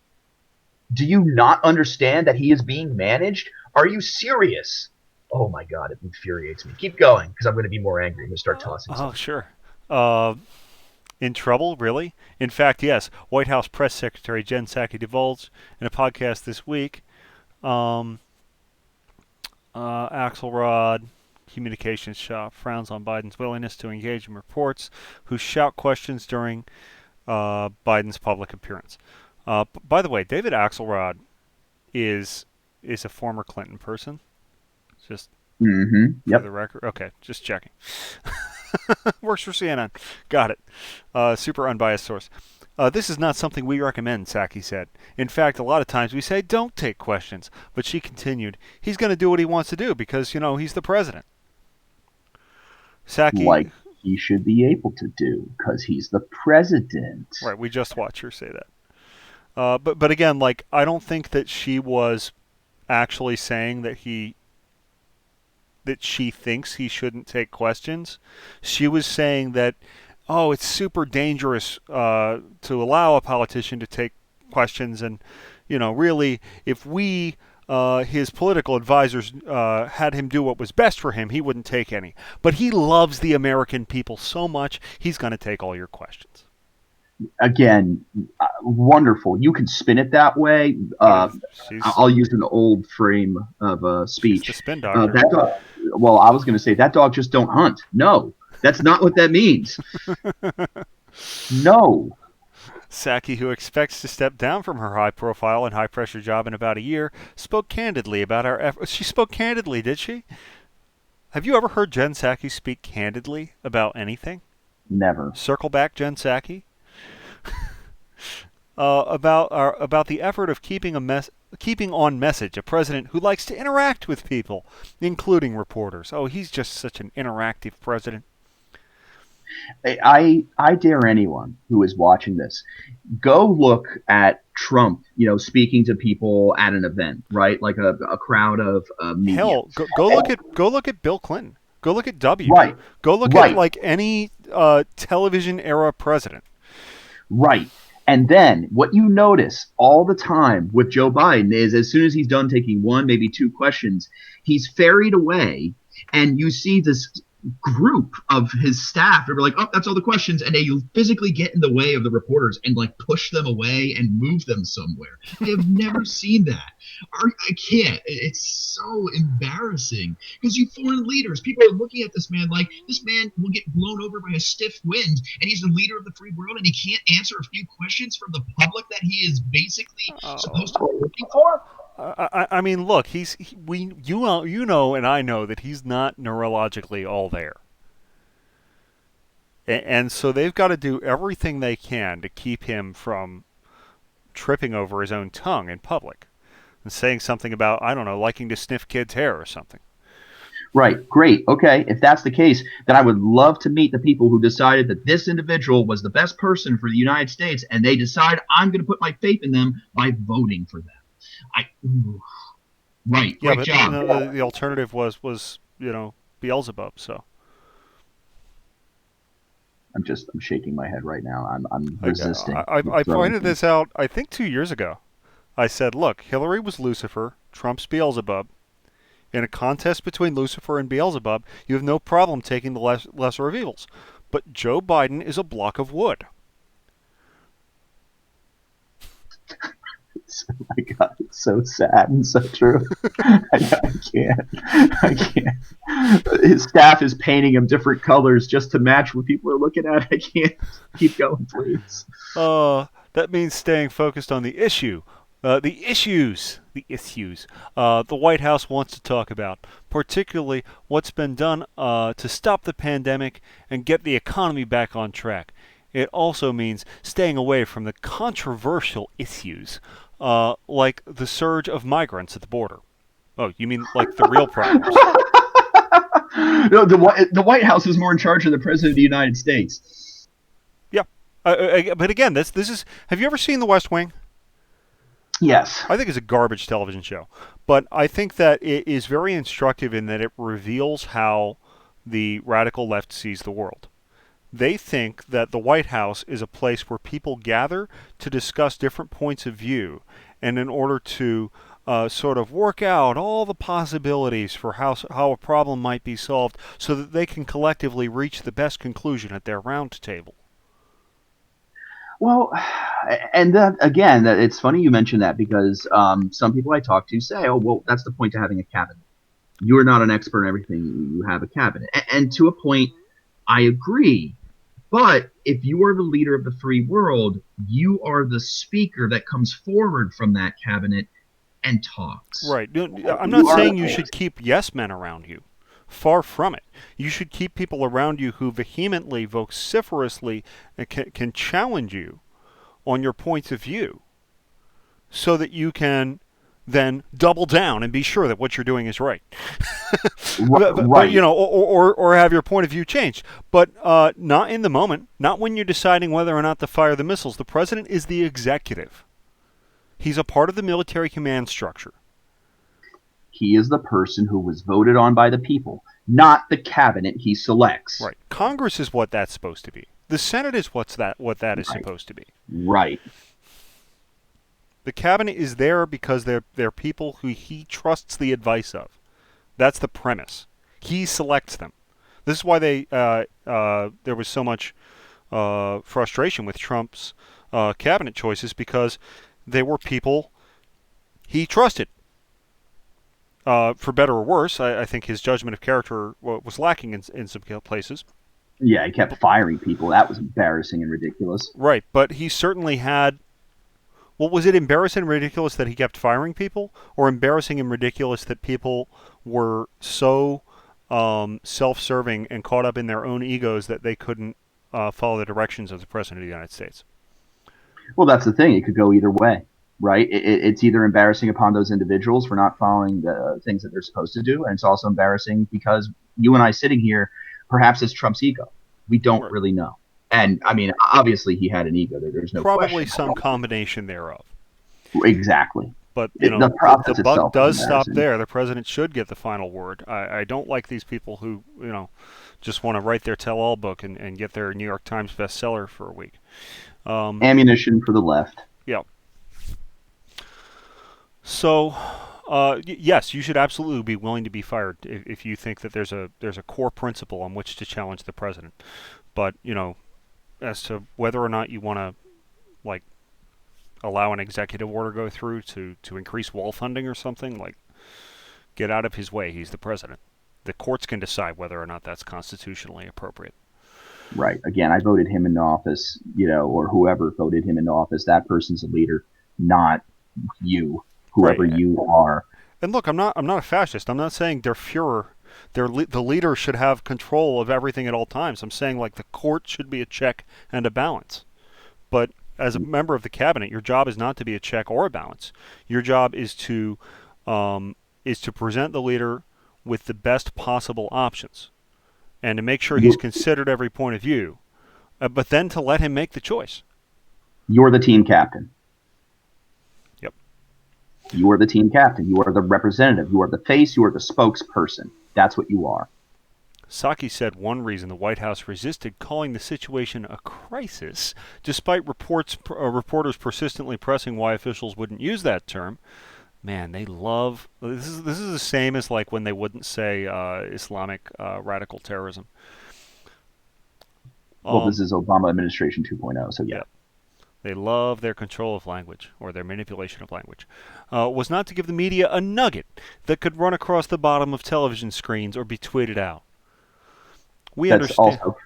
Do you not understand that he is being managed? Are you serious? Oh my God, it infuriates me. Keep going, because I'm going to be more angry. I'm going to start tossing Oh, something. sure. In trouble, really? In fact, yes. White House Press Secretary Jen Psaki divulged in a podcast this week. Axelrod Communications Shop frowns on Biden's willingness to engage in reports who shout questions during Biden's public appearance. By the way, David Axelrod is a former Clinton person. Just for Yep. the record. Okay, just checking. Works for CNN. Got it. Super unbiased source. This is not something we recommend, Psaki said. In fact, a lot of times we say don't take questions. But she continued, he's going to do what he wants to do because, you know, he's the president. Psaki... Like he should be able to do, because he's the president. Right, we just watched her say that. But again, like, I don't think that she was actually saying that she thinks he shouldn't take questions. She was saying that, oh, it's super dangerous to allow a politician to take questions, and, you know, really, if we, his political advisors, had him do what was best for him, he wouldn't take any. But he loves the American people so much, he's going to take all your questions. Again, wonderful. You can spin it that way. I'll use an old frame of speech. She's the spin doctor. Well, I was going to say that dog just don't hunt. No, that's not what that means. No. Psaki, who expects to step down from her high-profile and high-pressure job in about a year, spoke candidly about our efforts. She spoke candidly, did she? Have you ever heard Jen Psaki speak candidly about anything? Never. Circle back, Jen Psaki. About the effort of keeping on message a president who likes to interact with people, including reporters. Oh, he's just such an interactive president. I dare anyone who is watching this, go look at Trump, speaking to people at an event, right? Like a crowd of media. Hell, go look at Bill Clinton. Go look at W. Right. Go look at like any television era president. Right. And then what you notice all the time with Joe Biden is, as soon as he's done taking one, maybe two questions, he's ferried away, and you see this group of his staff. They're like, oh, that's all the questions. And they physically get in the way of the reporters and like push them away and move them somewhere. I have never seen that. I can't. It's so embarrassing, because you foreign leaders, people are looking at this man like this man will get blown over by a stiff wind, and he's the leader of the free world, and he can't answer a few questions from the public that he is basically supposed to be looking for. I mean, look, you know, and I know that he's not neurologically all there, and so they've got to do everything they can to keep him from tripping over his own tongue in public and saying something about, I don't know, liking to sniff kids' hair or something. Right. Great. Okay. If that's the case, then I would love to meet the people who decided that this individual was the best person for the United States, and they decide I'm going to put my faith in them by voting for them. Right. Yeah, great but job. the alternative was Beelzebub. So I'm shaking my head right now. I'm resisting. I pointed this out, I think 2 years ago. I said, look, Hillary was Lucifer, Trump's Beelzebub. In a contest between Lucifer and Beelzebub, you have no problem taking the lesser of evils. But Joe Biden is a block of wood. Oh my God, it's so sad and so true. I can't. His staff is painting him different colors just to match what people are looking at. I can't. Keep going, please. That means staying focused on the issue, the issues the White House wants to talk about, particularly what's been done to stop the pandemic and get the economy back on track. It also means staying away from the controversial issues, like the surge of migrants at the border. Oh, you mean like the real problems? No, the White House is more in charge of the President of the United States. Yeah. But again, this is. Have you ever seen The West Wing? Yes. I think it's a garbage television show, but I think that it is very instructive in that it reveals how the radical left sees the world. They think that the White House is a place where people gather to discuss different points of view, and in order to sort of work out all the possibilities for how a problem might be solved so that they can collectively reach the best conclusion at their round table. Well, and that, again, it's funny you mention that because some people I talk to say, "Oh, well, that's the point to having a cabinet. You are not an expert in everything. You have a cabinet." And to a point, I agree. But if you are the leader of the free world, you are the speaker that comes forward from that cabinet and talks. Right. I'm You not are saying the you voice. should keep yes men around you. Far from it. You should keep people around you who vehemently, vociferously can challenge you on your points of view so that you can then double down and be sure that what you're doing is right. But, Right. you know, or have your point of view changed. But not in the moment, not when you're deciding whether or not to fire the missiles. The president is the executive. He's a part of the military command structure. He is the person who was voted on by the people, not the cabinet he selects. Right. Congress is what that's supposed to be. The Senate is what that is Right. supposed to be. Right. The cabinet is there because they're people who he trusts the advice of. That's the premise. He selects them. This is why there was so much frustration with Trump's cabinet choices, because they were people he trusted. For better or worse, I think his judgment of character was lacking in some places. Yeah, he kept firing people. That was embarrassing and ridiculous. Right, but he certainly had. Well, was it embarrassing and ridiculous that he kept firing people, or embarrassing and ridiculous that people were so self-serving and caught up in their own egos that they couldn't follow the directions of the President of the United States? Well, that's the thing. It could go either way, right? It's either embarrassing upon those individuals for not following the things that they're supposed to do, and it's also embarrassing because you and I sitting here, perhaps it's Trump's ego. We don't Right. really know. And I mean, obviously he had an ego. There's no Probably question. some combination thereof. Exactly. But The process the buck itself is does stop embarrassing. there. The president should get the final word. I don't like these people who just want to write their tell-all book and get their New York Times bestseller for a week. Ammunition for the left. Yeah. So, yes, you should absolutely be willing to be fired if you think that there's a core principle on which to challenge the president. But as to whether or not you want to like allow an executive order go through to increase wall funding or something, like, get out of his way. He's the president. The courts can decide whether or not that's constitutionally appropriate. Right. Again, I voted him into office, or whoever voted him into office. That person's a leader, not you, whoever Right. you are. And look, I'm not a fascist. I'm not saying der Fuhrer, the leader should have control of everything at all times. I'm saying, like, the court should be a check and a balance. But as a member of the cabinet, your job is not to be a check or a balance. Your job is to present the leader with the best possible options, and to make sure he's considered every point of view, but then to let him make the choice. You're the team captain. Yep. You are the team captain. You are the representative. You are the face. You are the spokesperson. That's what you are. Psaki said one reason the White House resisted calling the situation a crisis, despite reporters persistently pressing why officials wouldn't use that term. Man, they love this. Is the same as like when they wouldn't say Islamic radical terrorism. Well, this is Obama administration 2.0, so yeah. They love their control of language, or their manipulation of language. Was not to give the media a nugget that could run across the bottom of television screens or be tweeted out. We That's understand. also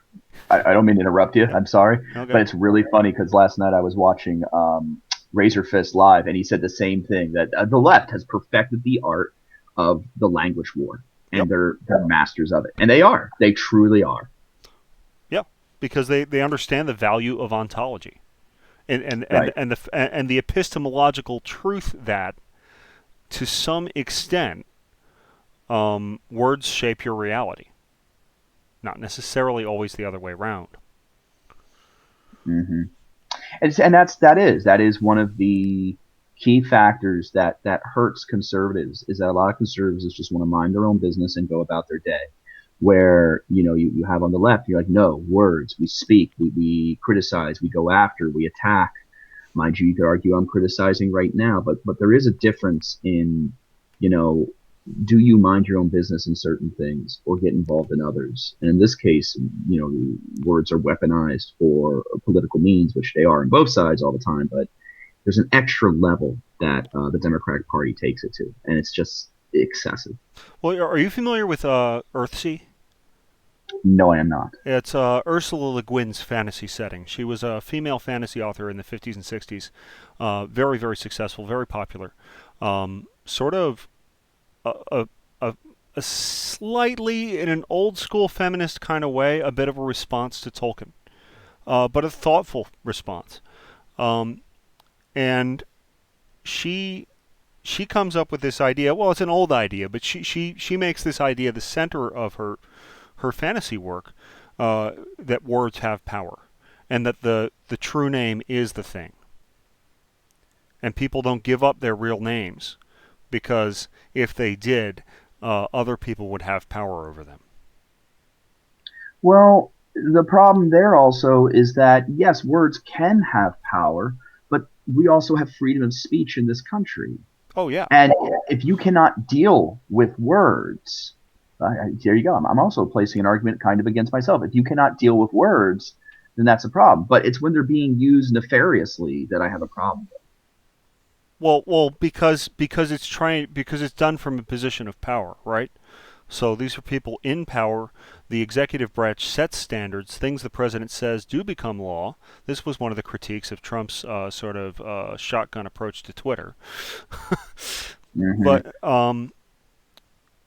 I don't mean to interrupt you. I'm sorry, Okay. but it's really funny because last night I was watching Razor Fist live, and he said the same thing that the left has perfected the art of the language war, Yep. and they're masters of it, and they are. They truly are. Yeah. Because they understand the value of ontology Right. and the epistemological truth that to some extent words shape your reality, not necessarily always the other way around. hmm and that is one of the key factors that hurts conservatives is that a lot of conservatives just want to mind their own business and go about their day. Where you have on the left, you're like, no words, we speak, we criticize, we go after, we attack. Mind you, you could argue I'm criticizing right now, but there is a difference in, you know, do you mind your own business in certain things or get involved in others? And in this case, words are weaponized for political means, which they are on both sides all the time. But there's an extra level that the Democratic Party takes it to, and it's just excessive. Well, are you familiar with Earthsea? No, I am not. It's Ursula Le Guin's fantasy setting. She was a female fantasy author in the 50s and 60s. Very, very successful, very popular. Sort of a, a, a slightly, in an old school feminist kind of way, a bit of a response to Tolkien, but a thoughtful response. Um, and she she comes up with this idea. Well, it's an old idea, but she makes this idea the center of her fantasy work, that words have power, and that the true name is the thing, and people don't give up their real names because if they did, other people would have power over them. Well, the problem there also is that yes, words can have power, but we also have freedom of speech in this country. Oh yeah. And if you cannot deal with words, there you go. I'm also placing an argument kind of against myself. If you cannot deal with words, then that's a problem. But it's when they're being used nefariously that I have a problem. Well, because it's done from a position of power, right? So these are people in power. The executive branch sets standards. Things the president says do become law. This was one of the critiques of Trump's sort of shotgun approach to Twitter. Mm-hmm. But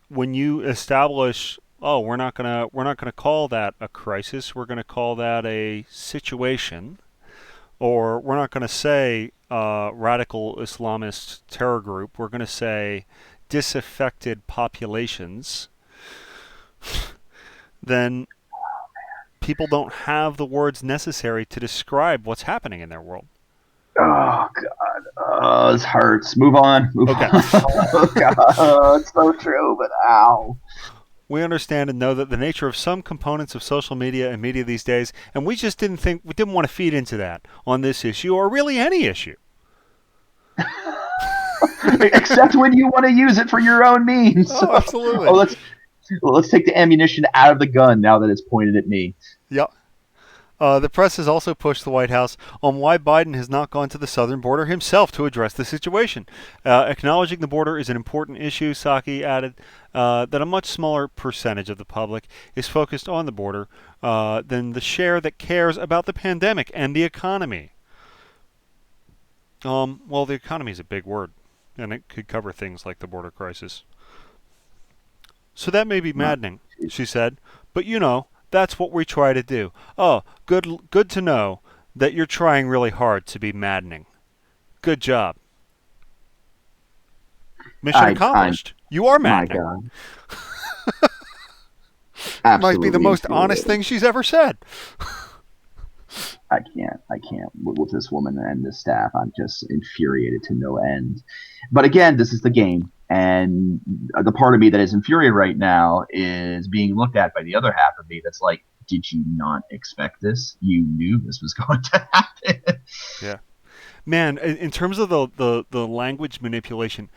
when you establish, oh, we're not gonna call that a crisis. We're gonna call that a situation, or we're not gonna say radical Islamist terror group. We're gonna say disaffected populations. Then people don't have the words necessary to describe what's happening in their world. Oh God, this hurts. Move on. Move Okay. on. Oh God, it's so true, but ow. We understand and know that the nature of some components of social media and media these days, and we just didn't want to feed into that on this issue or really any issue. Except when you want to use it for your own means. Oh, absolutely. Oh, let's take the ammunition out of the gun now that it's pointed at me. Yep. The press has also pushed the White House on why Biden has not gone to the southern border himself to address the situation. Acknowledging the border is an important issue, Psaki added that a much smaller percentage of the public is focused on the border than the share that cares about the pandemic and the economy. Well, the economy is a big word, and it could cover things like the border crisis. So that may be maddening, she said, but that's what we try to do. Oh, good to know that you're trying really hard to be maddening. Good job. Mission I'm accomplished. You are my maddening. God, Might be the absolutely most honest infuriating. thing she's ever said. I can't with this woman and this staff. I'm just infuriated to no end. But again, this is the game, and the part of me that is infuriated right now is being looked at by the other half of me. That's like, did you not expect this? You knew this was going to happen. Yeah. Man, in terms of the language manipulation,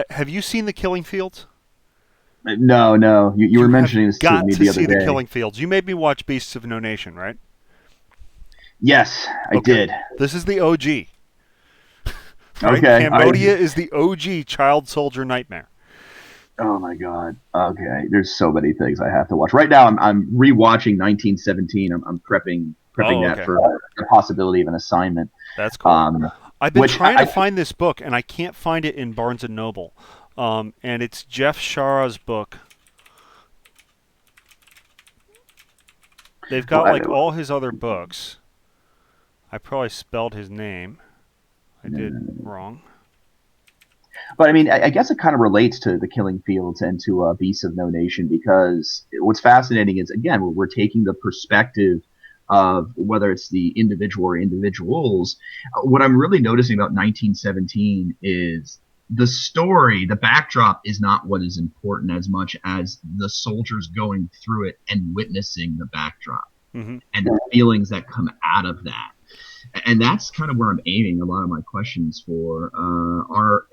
have you seen The Killing Fields? No, no, you were You have mentioning this to got me to the other see The day. Killing Fields. You made me watch Beasts of No Nation, right? Yes, I Okay. did. This is the OG, right? Okay, Cambodia is the OG child soldier nightmare. Oh my god. Okay, there's so many things I have to watch. Right now, I'm rewatching 1917. I'm prepping Oh, that okay. for the possibility of an assignment. That's cool. Um, I've been which trying to find this book, and I can't find it in Barnes and Noble. And it's Jeff Shara's book. They've got like all his other books. I probably spelled his name. I did wrong. but I mean, I guess it kind of relates to the Killing Fields and to Beasts of No Nation, because what's fascinating is, again, we're taking the perspective of whether it's the individual or individuals. What I'm really noticing about 1917 is the story, the backdrop is not what is important as much as the soldiers going through it and witnessing the backdrop Hmm. and the feelings that come out of that. And that's kind of where I'm aiming a lot of my questions for our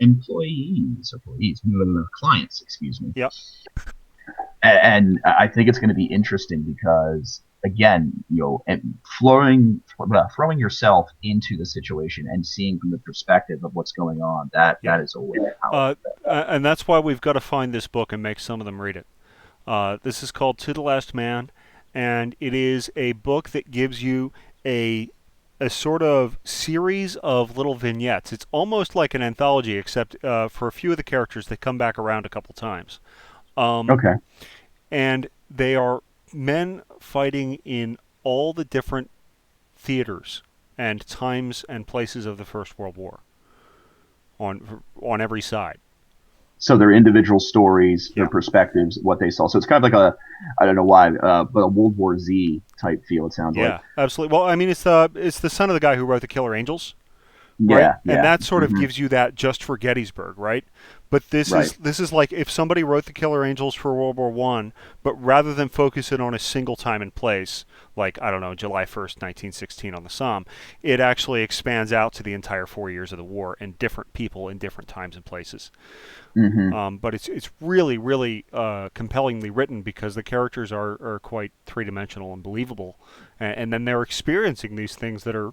clients, excuse me. Yep. And I think it's going to be interesting because, again, throwing yourself into the situation and seeing from the perspective of what's going on, that Yeah. is always Uh, powerful. and that's why we've got to find this book and make some of them read it. This is called To the Last Man, and it is a book that gives you a a sort of series of little vignettes. It's almost like an anthology, except for a few of the characters, they come back around a couple times. Um, Okay. and they are men fighting in all the different theaters and times and places of the First World War on every side. So their individual stories, their Yeah. perspectives, what they saw. So it's kind of like I don't know why, but a World War Z type feel. It sounds like. Yeah, absolutely. Well, I mean, it's the son of the guy who wrote the Killer Angels, right? Yeah, And yeah, that sort of gives you that just for Gettysburg, right? But this right. is like if somebody wrote the Killer Angels for World War One, but rather than focus it on a single time and place, like I don't know, July 1st, 1916 on the Somme, it actually expands out to the entire 4 years of the war and different people in different times and places. Hmm. But it's really really compellingly written because the characters are quite three dimensional and believable, and then they're experiencing these things that are,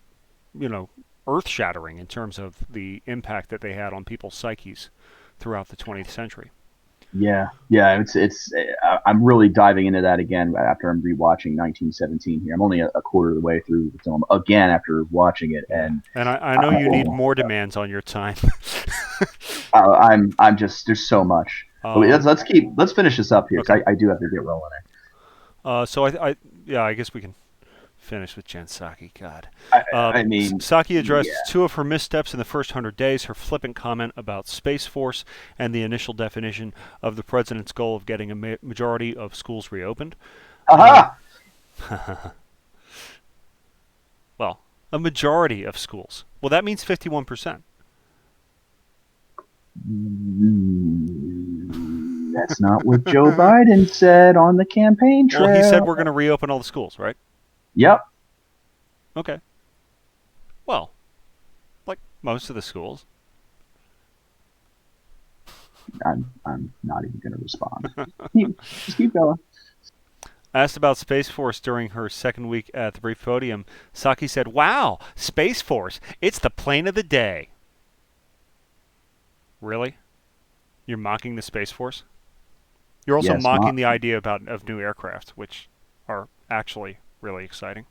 you know, earth shattering in terms of the impact that they had on people's psyches throughout the 20th century. Yeah, yeah. I'm really diving into that again after I'm rewatching 1917 here. I'm only a quarter of the way through the film again after watching it, Yeah, and and I know you need more demands on your time. I'm just there's so much. But um, let's finish this up here okay. because I do have to get rolling. So yeah, I guess we can finish with Jen Psaki. God. I mean, Psaki yeah. addresses two of her missteps in the first 100 days, her flippant comment about Space Force, and the initial definition of the president's goal of getting a majority of schools reopened. Um, Aha! well, a majority of schools. Well, that means 51%. That's not what Joe Biden said on the campaign Well, he said trail. we're going to reopen all the schools, right? Yep. Okay. Well, like most of the schools. I'm not even going to respond. Just keep going. Asked about Space Force during her second week at the brief podium, Psaki said, "Wow, Space Force! It's the plane of the day." Really? You're mocking the Space Force? You're also Yes, mocking the idea of new aircraft, which are actually really exciting.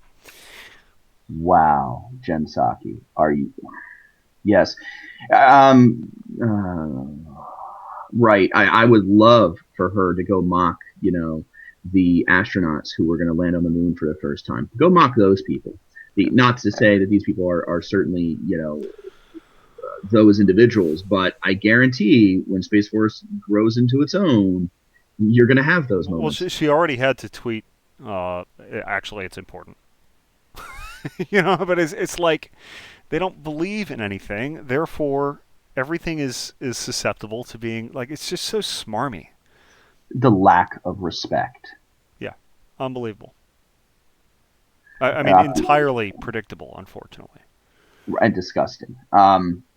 wow, Jen Psaki. Are you? Yes. Um, right. I would love for her to go mock, the astronauts who were going to land on the moon for the first time. Go mock those people. Not to say that these people are certainly, those individuals, but I guarantee when Space Force grows into its own, you're going to have those Well, moments. she already had to tweet. Actually, it's important. But it's like they don't believe in anything, therefore everything is susceptible to being like it's just so smarmy. The lack of respect. Yeah, unbelievable. I mean, Uh, entirely predictable, unfortunately. and disgusting.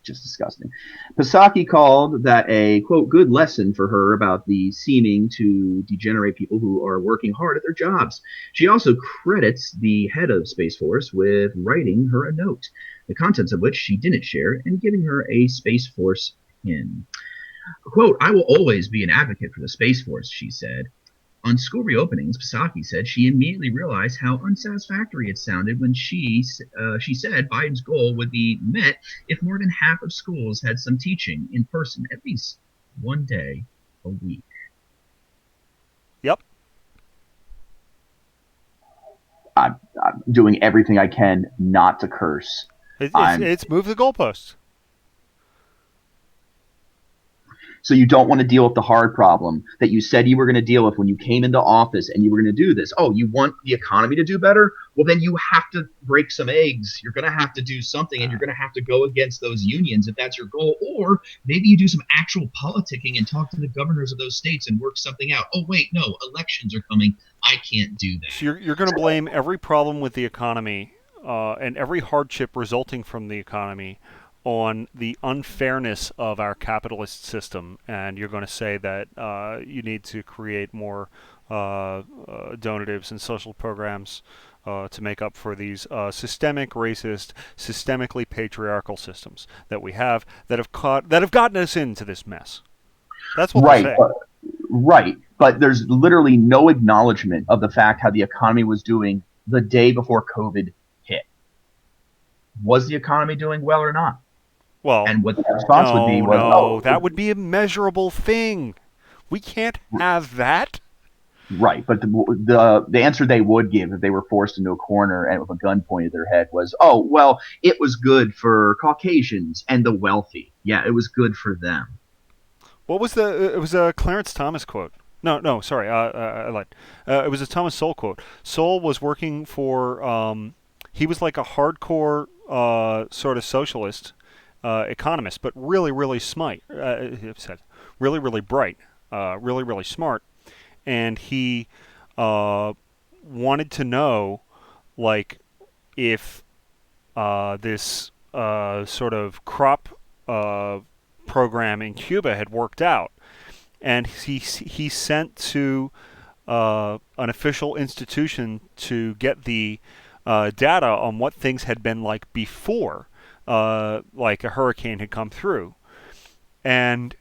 Just disgusting. Pasaki called that a quote good lesson for her about the seeming to degenerate people who are working hard at their jobs. She also credits the head of Space Force with writing her a note, the contents of which she didn't share, and giving her a Space Force pin. Quote, I will always be an advocate for the Space Force, she said. On school reopenings, Psaki said she immediately realized how unsatisfactory it sounded when she said Biden's goal would be met if more than half of schools had some teaching in person at least one day a week. Yep. I'm doing everything I can not to curse. It's move the goalposts. So you don't want to deal with the hard problem that you said you were going to deal with when you came into office and you were going to do this. Oh, you want the economy to do better? Well, then you have to break some eggs. You're going to have to do something, and you're going to have to go against those unions if that's your goal. Or maybe you do some actual politicking and talk to the governors of those states and work something out. Oh, wait, no, elections are coming. I can't do that. So you're going to blame every problem with the economy and every hardship resulting from the economy on the unfairness of our capitalist system, and you're going to say that you need to create more donatives and social programs to make up for these systemic, racist, systemically patriarchal systems that we have that have gotten us into this mess. That's what they're saying. Right, but there's literally no acknowledgement of the fact how the economy was doing the day before COVID hit. Was the economy doing well or not? Well, and what the response would be was, that would be a measurable thing. We can't have that. Right, but the answer they would give if they were forced into a corner and with a gun pointed at their head was, oh, well, it was good for Caucasians and the wealthy. Yeah, it was good for them. What was it was a Clarence Thomas quote. No, sorry, I lied. It was a Thomas Sowell quote. Sowell was working for, he was like a hardcore sort of socialist economist, but really, really smart. Really, really bright, really, really smart, and he wanted to know, like, if this sort of crop program in Cuba had worked out, and he sent to an official institution to get the data on what things had been like before. Like a hurricane had come through, and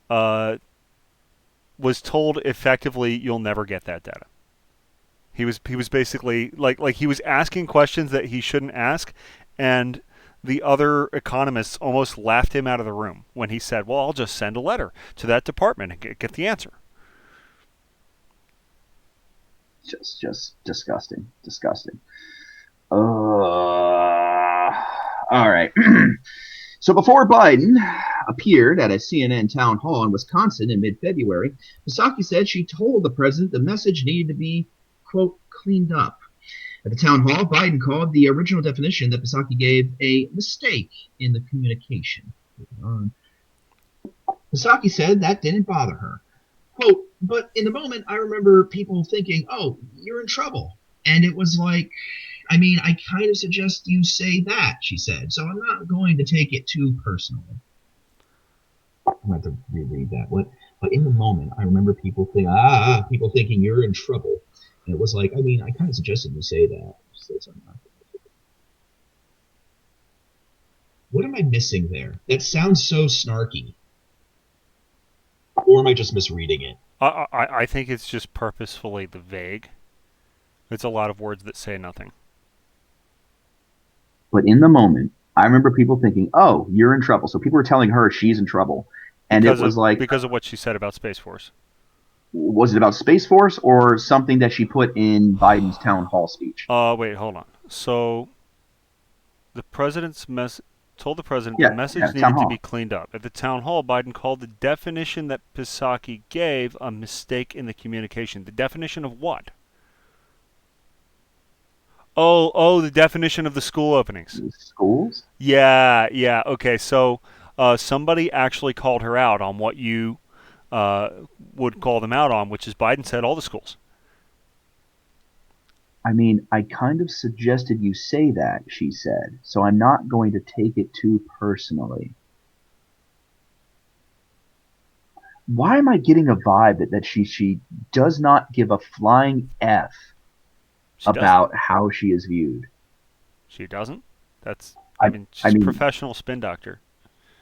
was told effectively, "You'll never get that data." He was basically like he was asking questions that he shouldn't ask, and the other economists almost laughed him out of the room when he said, "Well, I'll just send a letter to that department and get the answer." Just disgusting. All right. So before Biden appeared at a CNN town hall in Wisconsin in mid-February, Psaki said she told the president the message needed to be, quote, cleaned up. At the town hall, Biden called the original definition that Psaki gave a mistake in the communication. Psaki said that didn't bother her. Quote, but in the moment, I remember people thinking, oh, you're in trouble. And it was like, I mean, I kind of suggest you say that, she said. So I'm not going to take it too personally. I'm going to have to reread that. But in the moment, I remember people thinking you're in trouble. And it was like, I mean, I kind of suggested you say that. So I'm not. What am I missing there? That sounds so snarky. Or am I just misreading it? I think it's just purposefully the vague. It's a lot of words that say nothing. But in the moment, I remember people thinking, oh, you're in trouble. So people were telling her she's in trouble. And it was like... because of what she said about Space Force. Was it about Space Force or something that she put in Biden's town hall speech? Wait, hold on. So the president's told the president the message needed to be cleaned up. At the town hall, Biden called the definition that Psaki gave a mistake in the communication. The definition of what? Oh, the definition of the school openings. Schools? Yeah. Okay, so somebody actually called her out on what you would call them out on, which is Biden said all the schools. I mean, I kind of suggested you say that, she said, so I'm not going to take it too personally. Why am I getting a vibe that she does not give a flying F about how she is viewed? She doesn't? She's a professional spin doctor.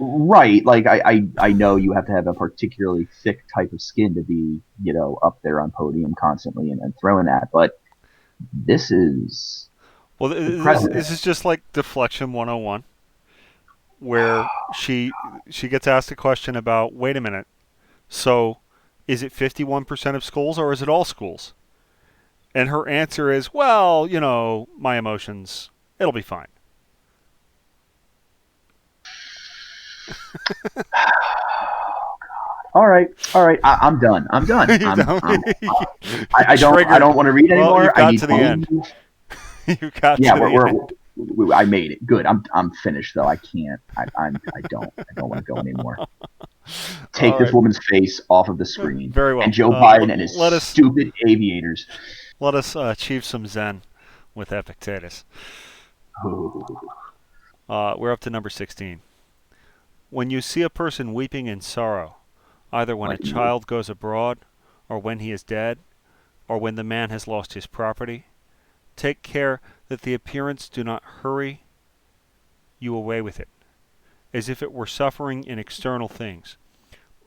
Right. Like I know you have to have a particularly thick type of skin to be, up there on podium constantly and throwing that. But this is Well, the this president. is just like deflection 101, where she gets asked a question about, wait a minute, so is it 51% of schools or is it all schools? And her answer is, well, my emotions, it'll be fine. All right. All right. I'm done. I'm done. You don't. I don't. I Triggered. don't want to read Well, anymore. you've I got need to the to end. leave. You got Yeah. to the end. I made it. Good. I'm finished though. I can't. I don't. I don't want to go anymore. Take All this right. woman's face off of the screen. Very And well. Joe Biden and his stupid aviators. Let us achieve some zen with Epictetus. We're up to number 16. When you see a person weeping in sorrow, either when a Like me. child goes abroad, or when he is dead, or when the man has lost his property, take care that the appearance do not hurry you away with it, as if it were suffering in external things,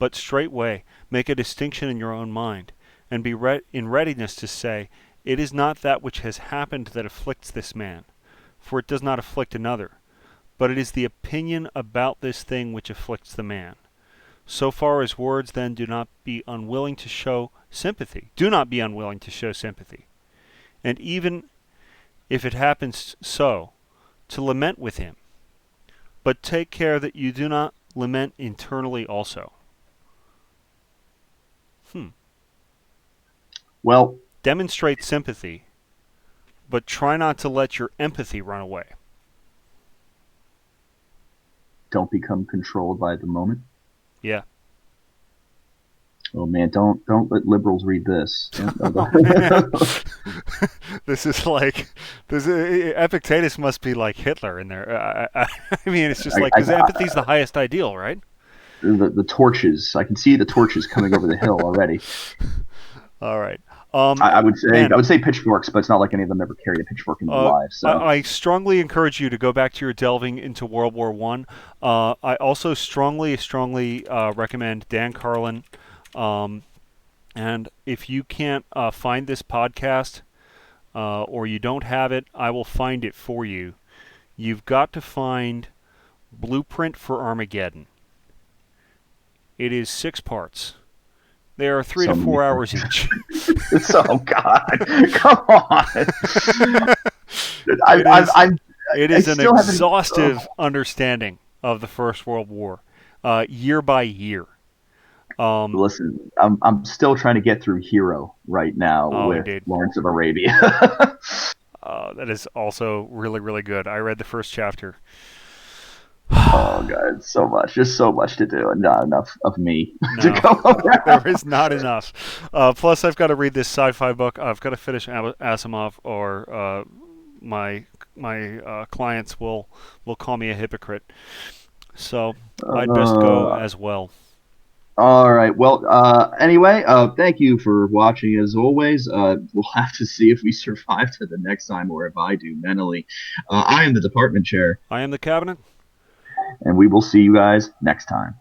but straightway make a distinction in your own mind, and be in readiness to say, it is not that which has happened that afflicts this man, for it does not afflict another, but it is the opinion about this thing which afflicts the man. So far as words then do not be unwilling to show sympathy. Do not be unwilling to show sympathy. And even if it happens so, to lament with him. But take care that you do not lament internally also. Well, Demonstrate sympathy, but try not to let your empathy run away. don't become controlled by the moment. Yeah. Oh man, don't let liberals read this. Oh man, this is like Epictetus must be like Hitler in there. I mean, it's just like because empathy's the highest ideal, right? The torches. I can see the torches coming over the hill already. All right. I would say man, I would say pitchforks, but it's not like any of them ever carried a pitchfork in their lives. So I strongly encourage you to go back to your delving into World War One. I also strongly recommend Dan Carlin. And if you can't find this podcast or you don't have it, I will find it for you. You've got to find Blueprint for Armageddon. It is 6 parts. They are 3 to 4 hours each. Oh God, come on! It is an exhaustive understanding of the First World War, year by year. Listen, I'm still trying to get through Hero right now with indeed. Lawrence of Arabia. That is also really, really good. I read the first chapter. Oh God, just so much to do, and not enough of me to No, go around. there is not enough. Plus, I've got to read this sci-fi book. I've got to finish Asimov, or my clients will call me a hypocrite. So I'd best go as well. All right. Well, anyway, thank you for watching as always. We'll have to see if we survive to the next time or if I do mentally. I am the department chair. I am the cabinet. And we will see you guys next time.